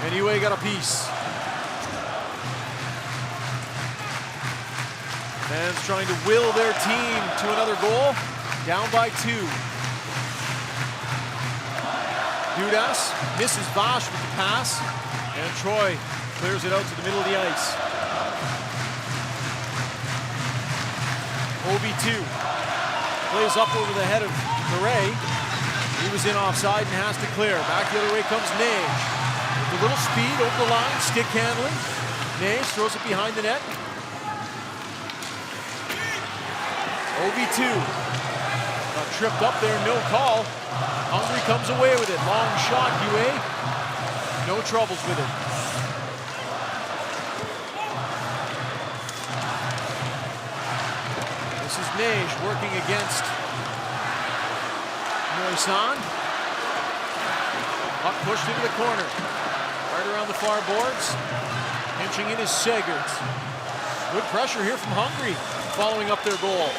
And UA got a piece. Fans trying to will their team to another goal. Down by 2. Dudas misses Bosch with the pass. And Troy clears it out to the middle of the ice. OB2 plays up over the head of Murray. He was in offside and has to clear. Back the other way comes Nage. With a little speed over the line, stick handling. Nage throws it behind the net. OB2 got tripped up there, no call. Hungary comes away with it. Long shot, UA. No troubles with it. This is Nage working against Moisan. Puck pushed into the corner. Right around the far boards. Pinching in is Segerts. Good pressure here from Hungary following up their goal.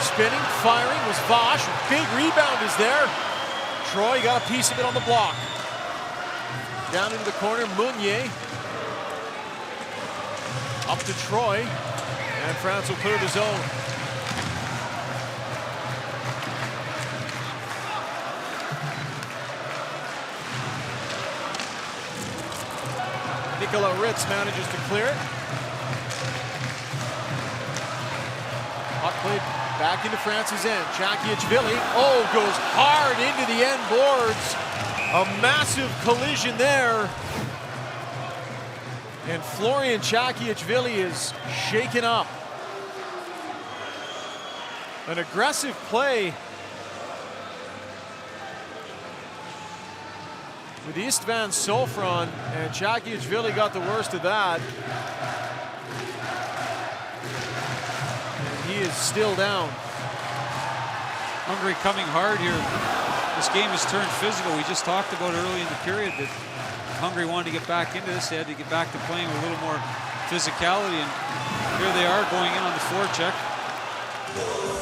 Spinning, firing was Bosch. Big rebound is there. Troy got a piece of it on the block. Down into the corner, Meunier. Up to Troy. And France will clear the zone. Nikola Ritz manages to clear it. Puck played back into France's end. Chakiachvili, goes hard into the end boards. A massive collision there And Florian Chakiachvili is shaken up. An aggressive play with Istvan Sofron, and Chakiachvili got the worst of that. And he is still down. Hungary coming hard here. This game has turned physical. We just talked about early in the period that Hungary wanted to get back into this. They had to get back to playing with a little more physicality, and here they are going in on the forecheck.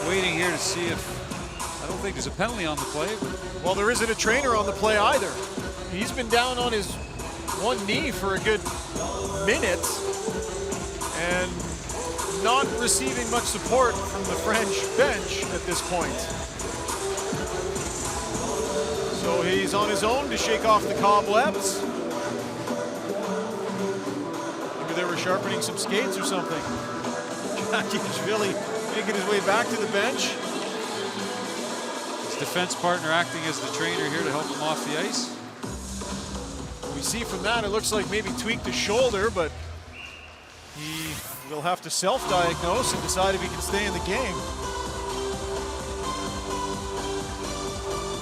Waiting here to see if, I don't think there's a penalty on the play. But well, there isn't a trainer on the play either. He's been down on his one knee for a good minute and not receiving much support from the French bench at this point. So he's on his own to shake off the cobwebs. Maybe they were sharpening some skates or something. Chakiachvili making his way back to the bench. his defense partner acting as the trainer here to help him off the ice. We see from that, it looks like maybe tweaked his shoulder, but he will have to self-diagnose and decide if he can stay in the game.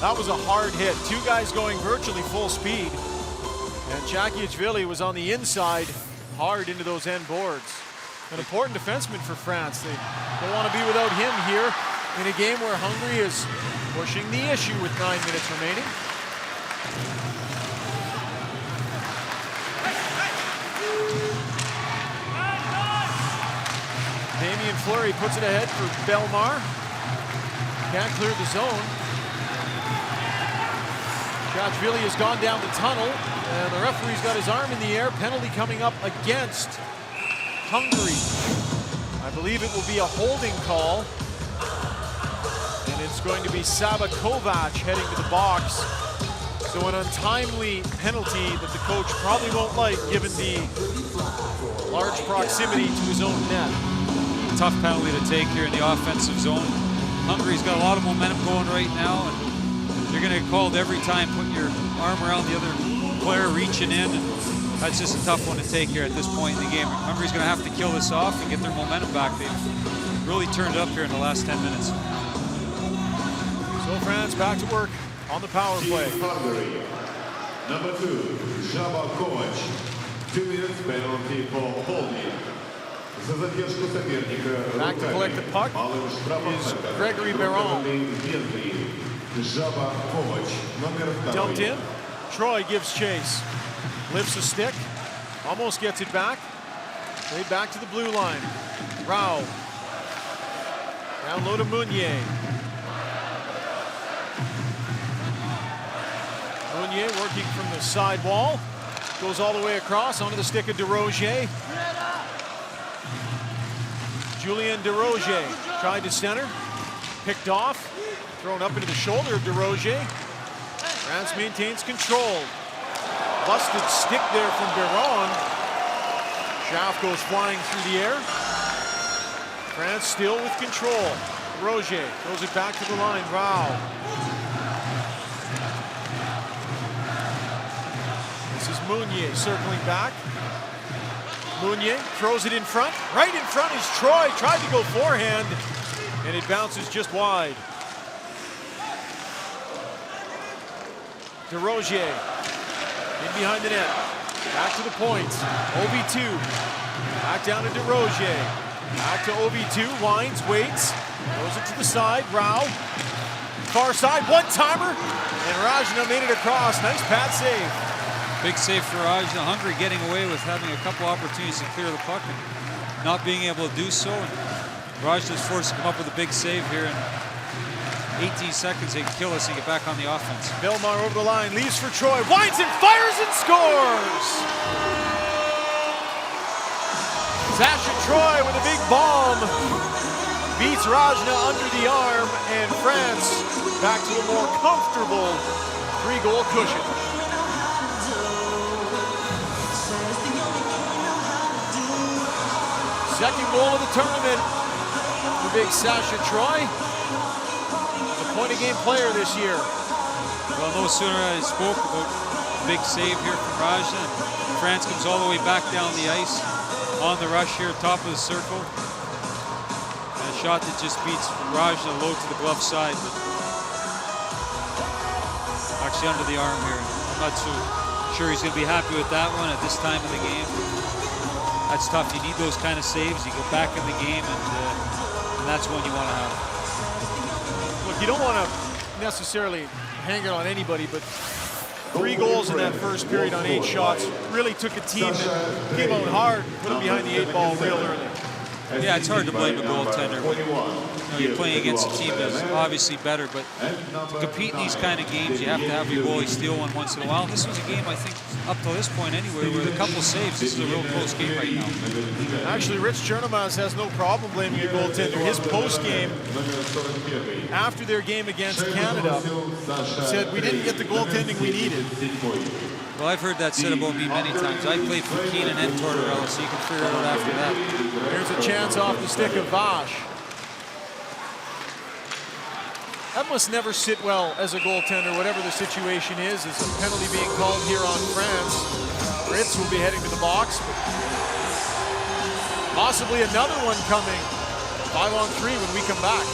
That was a hard hit. Two guys going virtually full speed. And Chakiachvili was on the inside, hard into those end boards. An important defenseman for France. They don't want to be without him here in a game where Hungary is pushing the issue with 9 minutes remaining. Damien Fleury puts it ahead for Belmar. Can't clear the zone. Chakiachvili has gone down the tunnel, and the referee's got his arm in the air. Penalty coming up against Hungary. I believe it will be a holding call, and it's going to be Saba Kovac heading to the box. So an untimely penalty that the coach probably won't like, given the large proximity to his own net. Tough penalty to take here in the offensive zone. Hungary's got a lot of momentum going right now, and you're going to get called every time putting your arm around the other player, reaching in. And that's just a tough one to take here at this point in the game. Hungary's going to have to kill this off and get their momentum back. They've really turned it up here in the last 10 minutes. So France back to work on the power play. Hungary. Number 2, Saba Kovac. 2 minutes penalty for holding. Back to collect the puck is Gregory Baron. Dumped in. Troy gives chase. Lifts a stick. Almost gets it back. Played back to the blue line. Rao. Down low to Meunier. Meunier working from the side wall. Goes all the way across onto the stick of DeRozier. Julien DeRozier tried to center. Picked off. Thrown up into the shoulder of DeRozier. France maintains control. Busted stick there from Baron. Shaft goes flying through the air. France still with control. DeRozier throws it back to the line. Rao. This is Meunier circling back. Meunier throws it in front. Right in front is Troy. Tried to go forehand, and it bounces just wide. DeRozier in behind the net. Back to the point. OV2. Back down to DeRozier. Back to OV2. Winds, waits. Throws it to the side. Rao. Far side. One-timer. And Rajna made it across. Nice pad save. Big save for Rajna. Hungary getting away with having a couple opportunities to clear the puck and not being able to do so. And Rajna's forced to come up with a big save here. And 18 seconds, they can kill us and get back on the offense. Belmar over the line, leaves for Troy, winds and fires and scores! Sasha Troy with a big bomb. Beats Rajna under the arm, and France back to a more comfortable 3-goal cushion. Second goal of the tournament for big Sasha Troy. Point-a-game player this year. Well, no sooner I spoke about the big save here from Rajna. France comes all the way back down the ice on the rush here, top of the circle. And a shot that just beats Rajna low to the glove side. But actually under the arm here. I'm not so sure he's going to be happy with that one at this time of the game. That's tough. You need those kind of saves. You go back in the game, and that's one you want to have. Look, you don't want to necessarily hang it on anybody, but 3 goals in that first period on 8 shots really took a team that came out hard, put them behind the 8 ball real early. Yeah, it's hard to blame a goaltender when you're playing against a team that's obviously better, but to compete in these kind of games, you have to have your goalie steal one once in a while. This was a game, I think, up to this point anyway, with a couple saves. This is a real close game right now. Actually, Rich Chernomaz has no problem blaming a goaltender. His post-game, after their game against Canada, said, we didn't get the goaltending we needed. Well, I've heard that said about me many times. I played for Keenan and Tortorella, so you can figure it out after that. Here's a chance off the stick of Vash. That must never sit well as a goaltender, whatever the situation is. There's a penalty being called here on France. Ritz will be heading to the box. Possibly another one coming. 5-on-3 when we come back.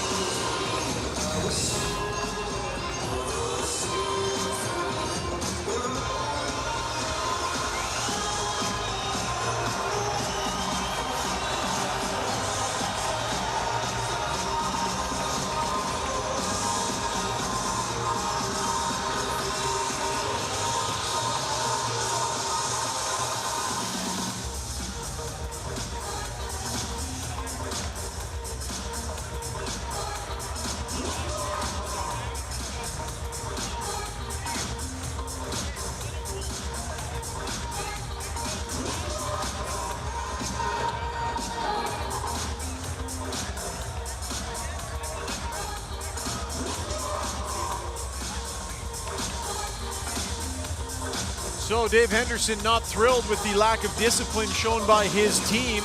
So Dave Henderson not thrilled with the lack of discipline shown by his team.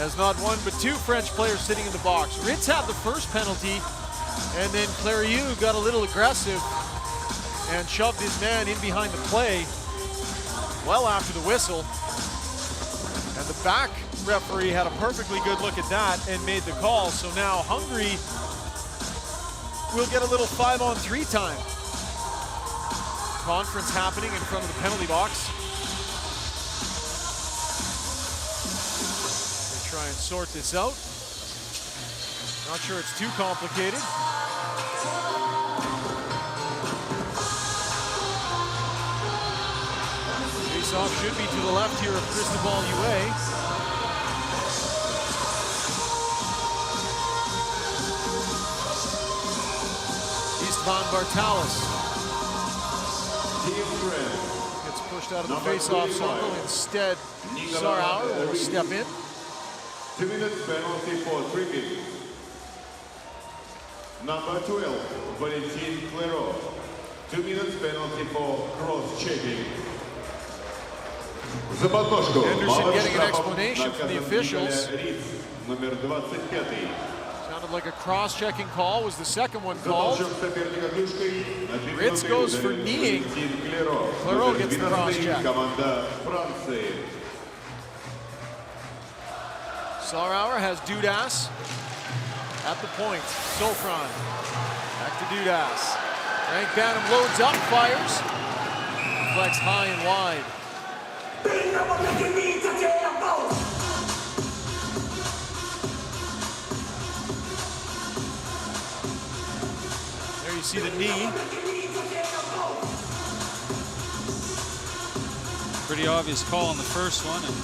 As not one but 2 French players sitting in the box. Ritz had the first penalty, and then Clarieux got a little aggressive and shoved his man in behind the play well after the whistle. And the back referee had a perfectly good look at that and made the call. So now Hungary will get a little 5-on-3 time. Conference happening in front of the penalty box. They try and sort this out. Not sure it's too complicated. Face-off should be to the left here of Cristobal Huet. Istvan Bartalis gets pushed out of the face-off circle. Instead, Sarauer will step in. 2 minutes penalty for 3 minutes. Number 12, Valentin Clairot. 2 minutes penalty for cross-checking. Henderson getting an explanation from the officials. Номер 25. Sounded like a cross-checking call, was the second one called. Ritz goes for kneeing. Clairot gets the cross-check. Sarauer has Dudas at the point. Sofran back to Dudas. Frank Banham loads up, fires. Flex high and wide. There you see the knee. Pretty obvious call on the first one, and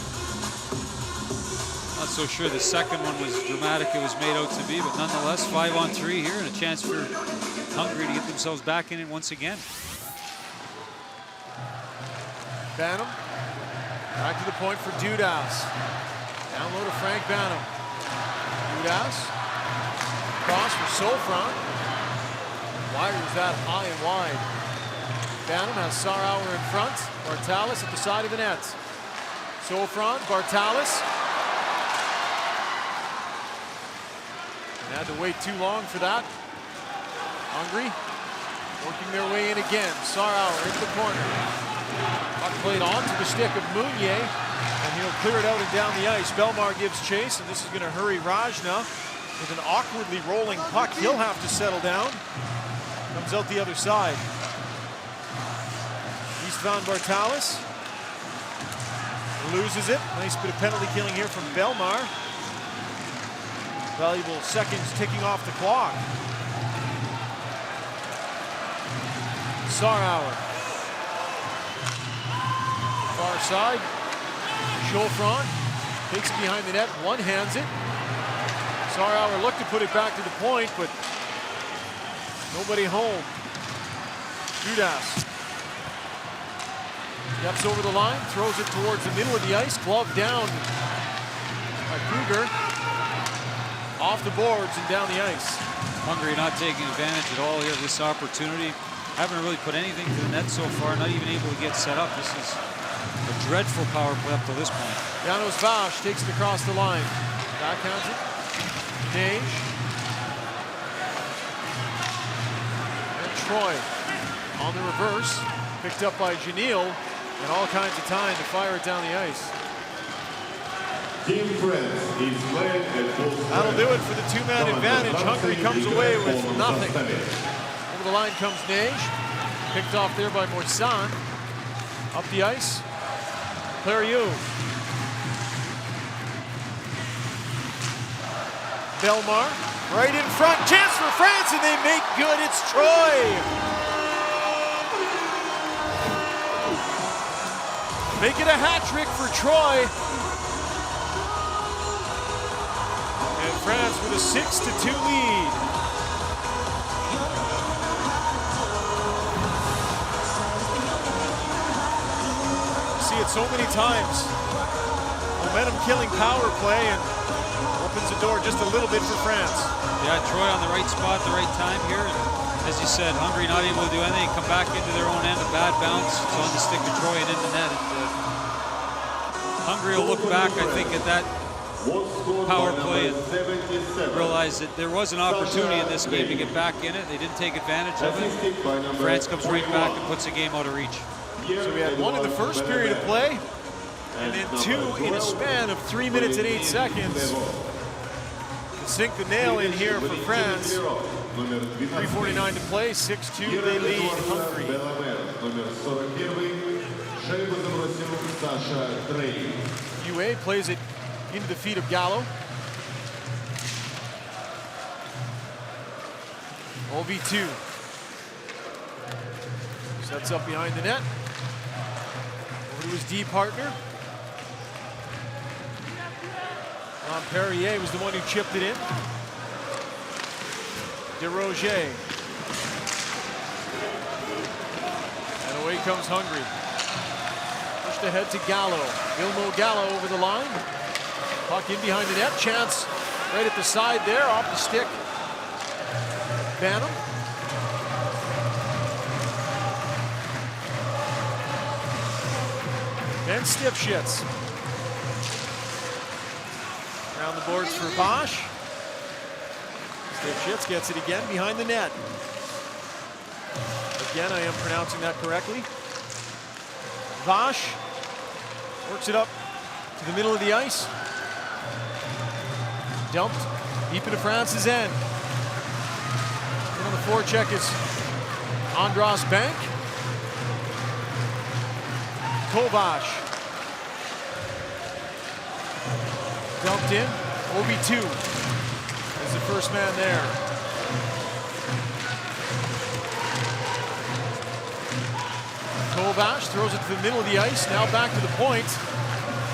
not so sure the second one was dramatic it was made out to be, but nonetheless 5-on-3 here and a chance for Hungary to get themselves back in it once again. Banham back to the point for Dudas. Down low to Frank Banham. Dudas cross for Sofran. Wires that high and wide. Banham has Sarauer in front. Bartalis at the side of the net. Sofran, Bartalis. And had to wait too long for that. Hungary working their way in again. Sarauer into the corner. Puck played onto the stick of Meunier, and he'll clear it out and down the ice. Belmar gives chase, and this is going to hurry Rajna with an awkwardly rolling puck. He'll have to settle down. Comes out the other side. Istvan Bartalis loses it. Nice bit of penalty killing here from Belmar. Valuable seconds ticking off the clock. Sarauer. Far side. Chaufron takes it behind the net, one-hands it. Sarauer looked to put it back to the point, but nobody home. Judas steps over the line, throws it towards the middle of the ice, glove down by Kruger. Off the boards and down the ice. Hungary not taking advantage at all here of this opportunity. Haven't really put anything to the net so far, not even able to get set up. This is a dreadful power play up to this point. Janos Vash takes it across the line. Backhands it. Nage. And Troy on the reverse. Picked up by Janil. And all kinds of time to fire it down the ice. Team France is playing at full strength. That'll do it for the two-man advantage. Hungary comes away with nothing. Over the line comes Nage. Picked off there by Moisan. Up the ice. Clariou. Belmar right in front. Chance for France, and they make good. It's Troy. Make it a hat trick for Troy. And France with a 6-2 lead. See it so many times. Momentum killing power play and opens the door just a little bit for France. Yeah, Troy on the right spot, the right time here. And as you said, Hungary not able to do anything, come back into their own end, a bad bounce. It's on the stick of Troy and in the net. And, Hungary will look back, I think, at that power play and realize that there was an opportunity in this game to get back in it. They didn't take advantage of it. France comes right back and puts the game out of reach. So we had one in the first period of play, and then two in a span of 3 minutes and 8 seconds. To sink the nail in here for France. 3:49 to play, 6-2, they lead Hungary. UA plays it into the feet of Gallo. OV2 sets up behind the net. Over to his D partner. Perrier was the one who chipped it in. DeRoger. And away comes Hungary. Pushed ahead to Gallo. Vilmo Gallo over the line. Puck in behind the net. Chance right at the side there. Off the stick. Banham. And Stipschitz. Around the boards for Bosch. Stipschitz gets it again behind the net. Again, I am pronouncing that correctly. Bosch works it up to the middle of the ice. Dumped deep into France's end. And on the forecheck is Andras Bank. Kovash. Dumped in. OB2 is the first man there. Kovash throws it to the middle of the ice. Now back to the point.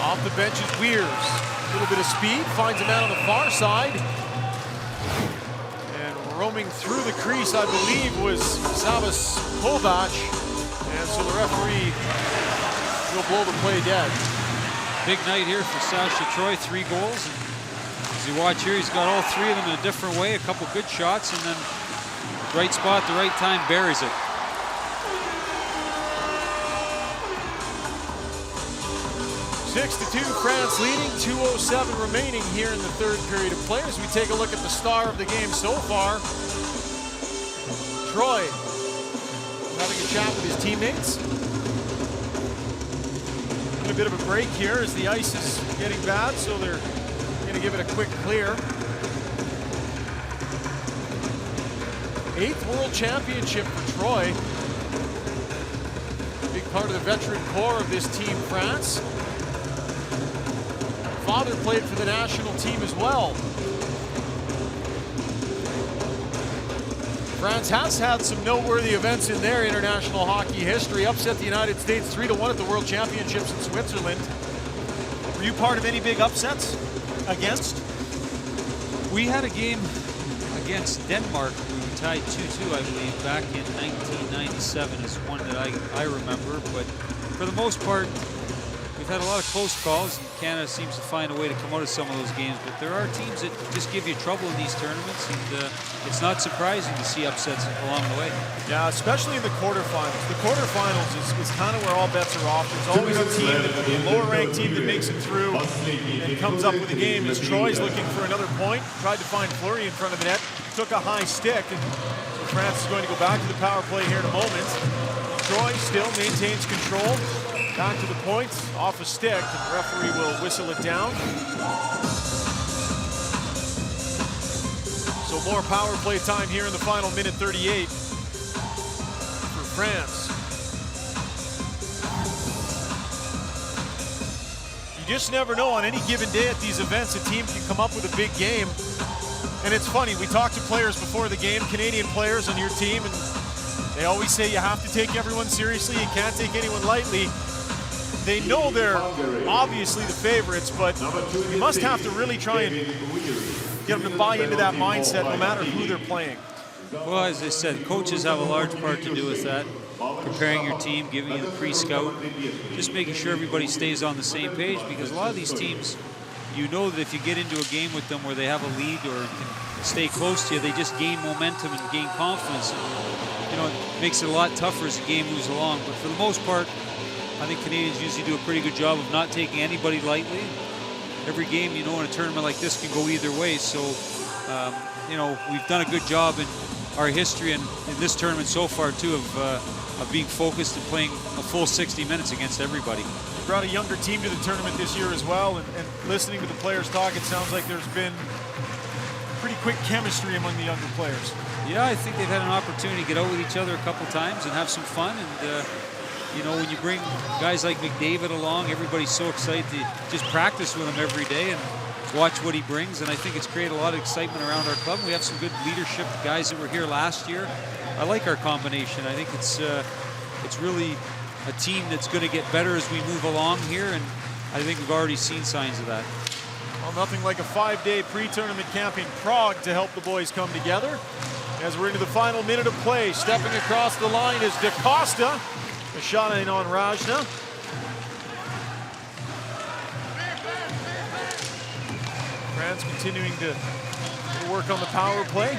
Off the bench is Weirs. A little bit of speed. Finds a man on the far side. And roaming through the crease, I believe, was Savas Kovash. And so the referee will blow the play dead. Big night here for Sasha Troy, 3 goals. And as you watch here, he's got all 3 of them in a different way, a couple good shots, and then right spot, the right time, buries it. Six to 2, France leading, 2:07 remaining here in the third period of play. As we take a look at the star of the game so far, Troy having a chat with his teammates. having a bit of a break here as the ice is getting bad, so they're going to give it a quick clear. 8th World Championship for Troy. Big part of the veteran core of this team, France. Father played for the national team as well. France has had some noteworthy events in their international hockey history. Upset the United States 3-1 at the World Championships in Switzerland. Were you part of any big upsets against? We had a game against Denmark. We were tied 2-2, I believe, back in 1997 is one that I remember. But for the most part, we've had a lot of close calls, and Canada seems to find a way to come out of some of those games. But there are teams that just give you trouble in these tournaments, and it's not surprising to see upsets along the way. Yeah, especially in the quarterfinals. The quarterfinals is kind of where all bets are off. There's always a team, a lower-ranked team that makes it through and comes up with a game. As Troy's looking for another point, tried to find Fleury in front of the net, took a high stick, and so France is going to go back to the power play here in a moment. Troy still maintains control. Back to the point, off a stick, and the referee will whistle it down. So more power play time here in the final minute 38 for France. You just never know on any given day at these events, a team can come up with a big game. And it's funny, we talk to players before the game, Canadian players on your team, and they always say you have to take everyone seriously, you can't take anyone lightly. They know they're obviously the favorites, but you must have to really try and get them to buy into that mindset no matter who they're playing. Well, as I said, coaches have a large part to do with that. Preparing your team, giving you the pre-scout, just making sure everybody stays on the same page, because a lot of these teams, you know that if you get into a game with them where they have a lead or can stay close to you, they just gain momentum and gain confidence. And, you know, it makes it a lot tougher as the game moves along. But for the most part, I think Canadians usually do a pretty good job of not taking anybody lightly. Every game, you know, in a tournament like this can go either way. So, you know, we've done a good job in our history and in this tournament so far, too, of being focused and playing a full 60 minutes against everybody. You brought a younger team to the tournament this year as well, and listening to the players talk, it sounds like there's been pretty quick chemistry among the younger players. Yeah, I think they've had an opportunity to get out with each other a couple times and have some fun. And you know, when you bring guys like McDavid along, everybody's so excited to just practice with him every day and watch what he brings. And I think it's created a lot of excitement around our club. We have some good leadership guys that were here last year. I like our combination. I think it's really a team that's going to get better as we move along here, and I think we've already seen signs of that. Well, nothing like a 5-day pre-tournament camp in Prague to help the boys come together. As we're into the final minute of play, stepping across the line is DaCosta. A shot in on Rajna. France continuing to work on the power play.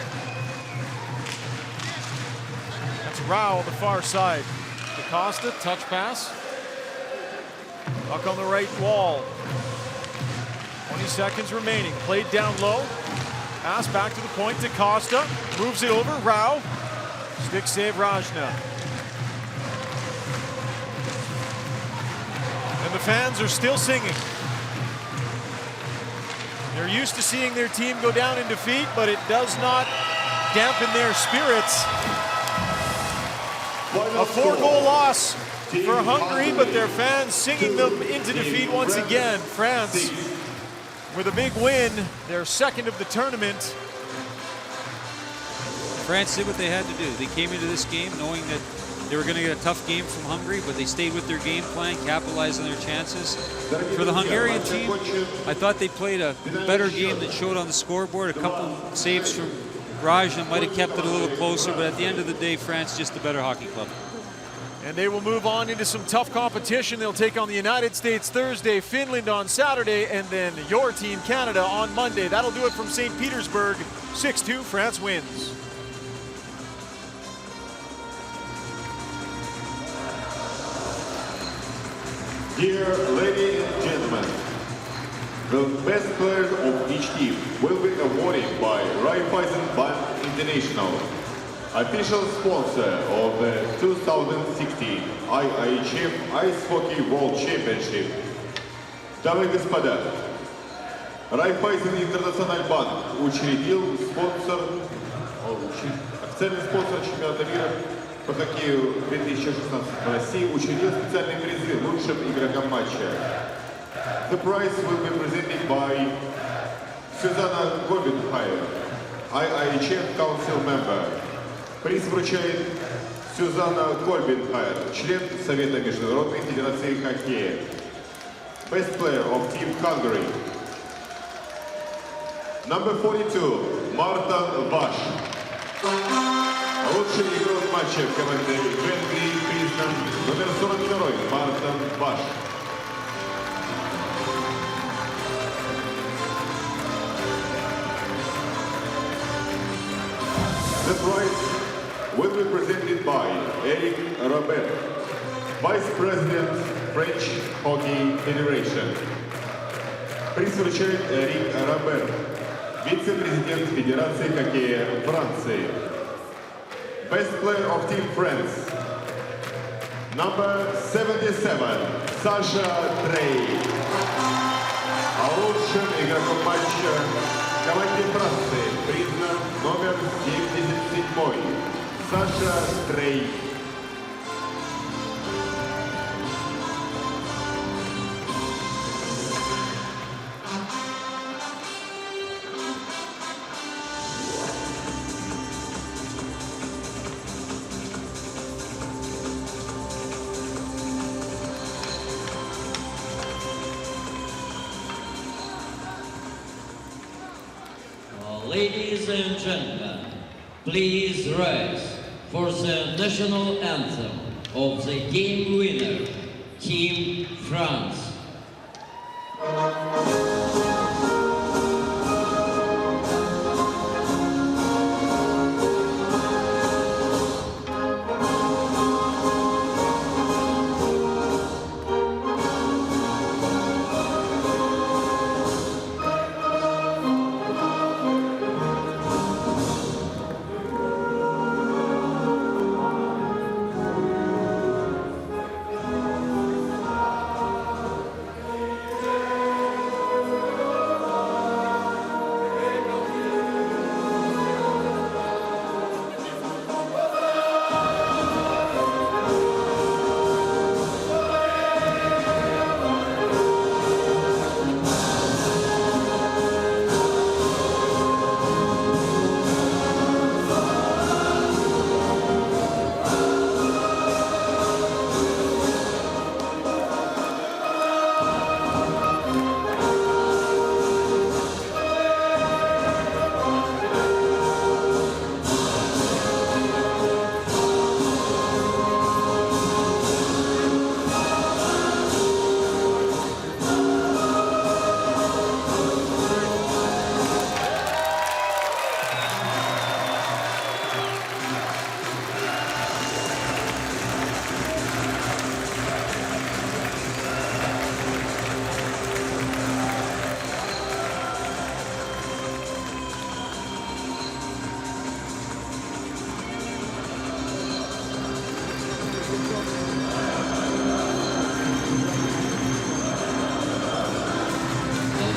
That's Rao on the far side. DaCosta, touch pass. Puck on the right wall. 20 seconds remaining. Played down low. Pass back to the point. DaCosta moves it over. Rao. Stick save Rajna. And the fans are still singing. They're used to seeing their team go down in defeat, but it does not dampen their spirits. A 4-goal loss for Hungary, but their fans singing them into defeat once again. France with a big win, their second of the tournament. France did what they had to do. They came into this game knowing that they were going to get a tough game from Hungary, but they stayed with their game plan, capitalized on their chances. For the Hungarian team, I thought they played a better game than showed on the scoreboard. A couple saves from Rajna might have kept it a little closer, but at the end of the day, France just a better hockey club. And they will move on into some tough competition. They'll take on the United States Thursday, Finland on Saturday, and then your team, Canada, on Monday. That'll do it from St. Petersburg. 6-2, France wins. Dear ladies and gentlemen, the best players of each team will be awarded by Raiffeisen Bank International. Official sponsor of the 2016 IIHF Ice Hockey World Championship. Дамы и господа, Райфайзен Интернациональ Банк учредил официальный спонсор чемпионата мира по хоккею 2016 в России, учредил специальные призы лучшим игрокам матча. The prize will be presented by Susanna Goldbein, IIHF Council member. Приз вручает Сюзанна Гольбенхайер, член Совета Международной Федерации Хоккея. Best player of Team Hungary. Number 42, Мартин Баш. Лучший игрок матча в команде Венгрии признан номер 42, Мартин Баш. The prize will be presented by Eric Robert, Vice President, French Hockey Federation. Приз вручает Эрик Робер, вице-президент Федерации хоккея Франции. Best player of Team France. Number 77, Саша Трей. А лучшим игроком матча в команде Франции признан номер 77, Саша Трей. Ladies and gentlemen, please rise for the national anthem of the game winner, Team France.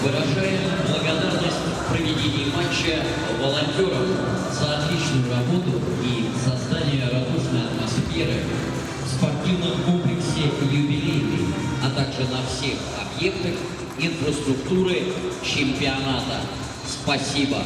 Выражаем благодарность в проведении матча волонтерам за отличную работу и создание радостной атмосферы в спортивном комплексе «Юбилейный», а также на всех объектах инфраструктуры чемпионата. Спасибо!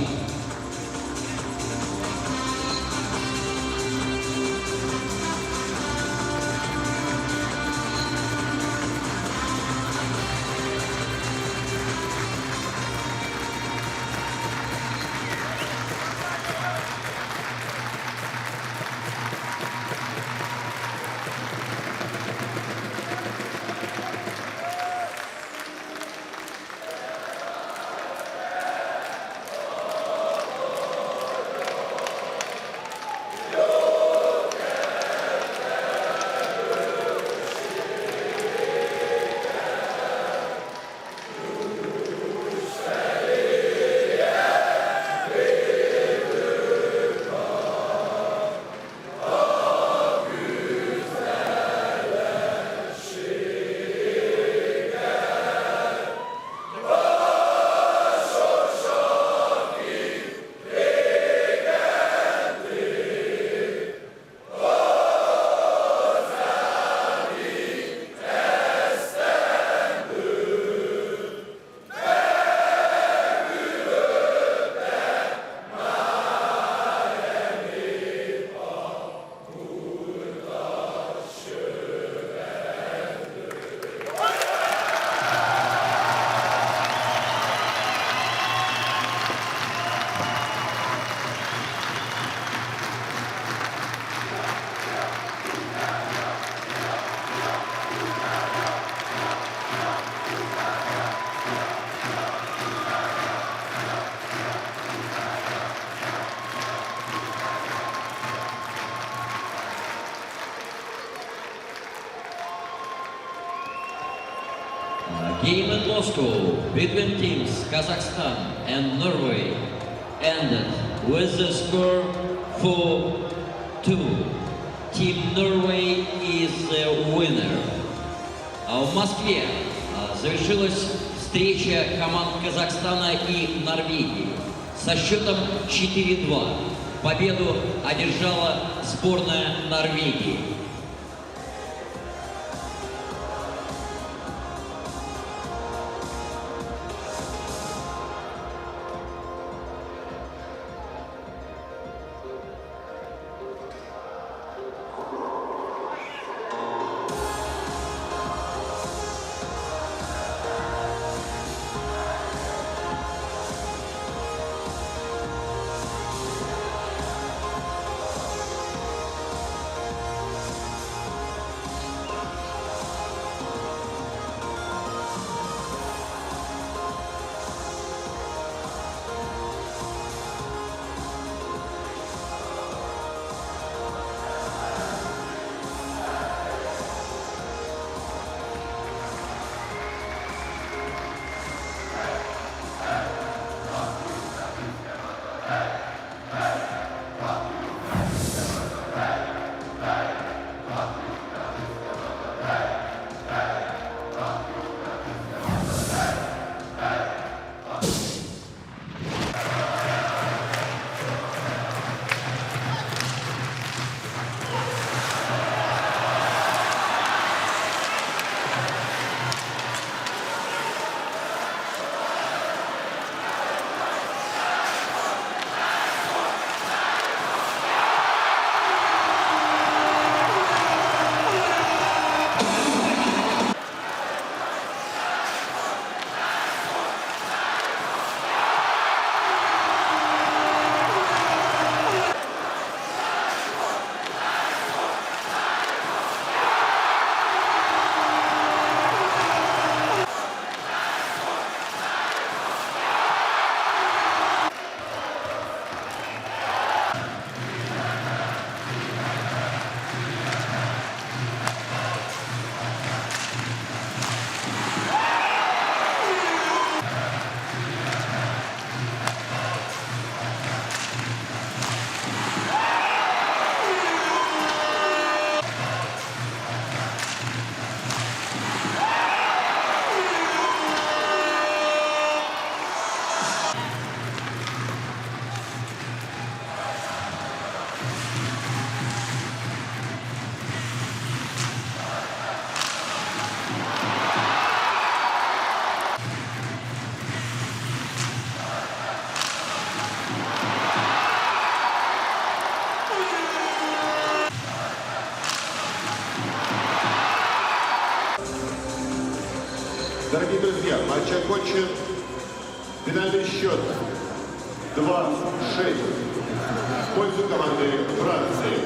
Game in Moscow between teams Kazakhstan and Norway ended with the score 4-2. Team Norway is the winner. В Москве завершилась встреча команд Казахстана и Норвегии со счетом 4-2. Победу одержала сборная Норвегии. Дорогие друзья, матч окончен. Финальный счет 2-6 в пользу команды Франции.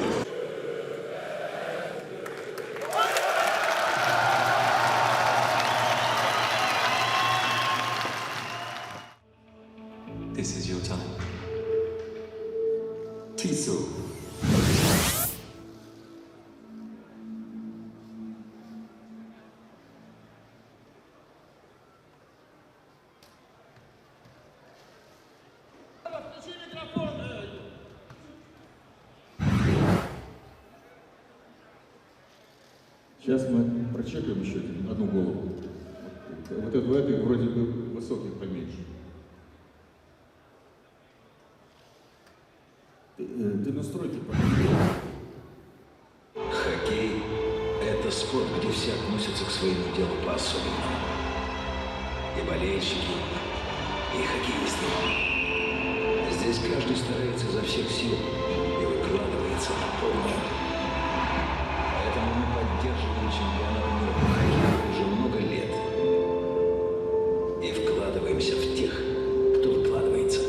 This is your time. Tiso. Сейчас мы прочекаем еще одну голову. Вот в этой вроде бы высоких поменьше. Ты настройки поменьше. Хоккей – это спорт, где все относятся к своему делу по-особенному. И болельщики, и хоккеисты. Здесь каждый старается изо всех сил и выкладывается на полную. Поэтому мы поддерживаем чемпионат мира по хоккею уже много лет. И вкладываемся в тех, кто выкладывается.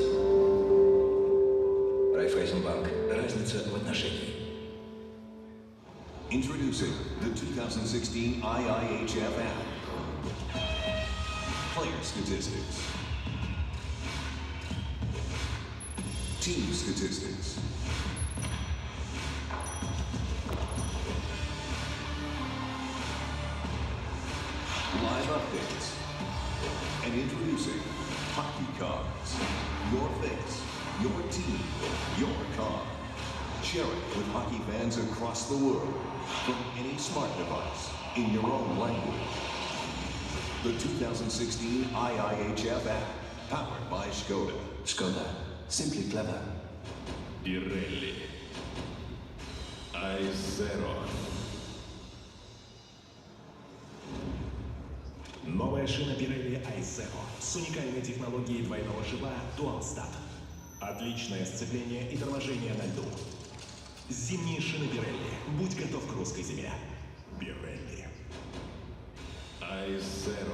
Райффайзенбанк. Разница в отношении. Introducing the 2016 IIHF app. Player statistics. Team statistics. Live updates. And introducing Hockey Cards. Your face, your team, your car. Share it with hockey fans across the world from any smart device in your own language. The 2016 IIHF app, powered by Skoda. Skoda. Simply clever. Pirelli. I0. Новая шина Pirelli i0 с уникальной технологией двойного шипа Dual Stat. Отличное сцепление и торможение на льду. Зимние шины Pirelli. Будь готов к русской зиме. Pirelli. I0.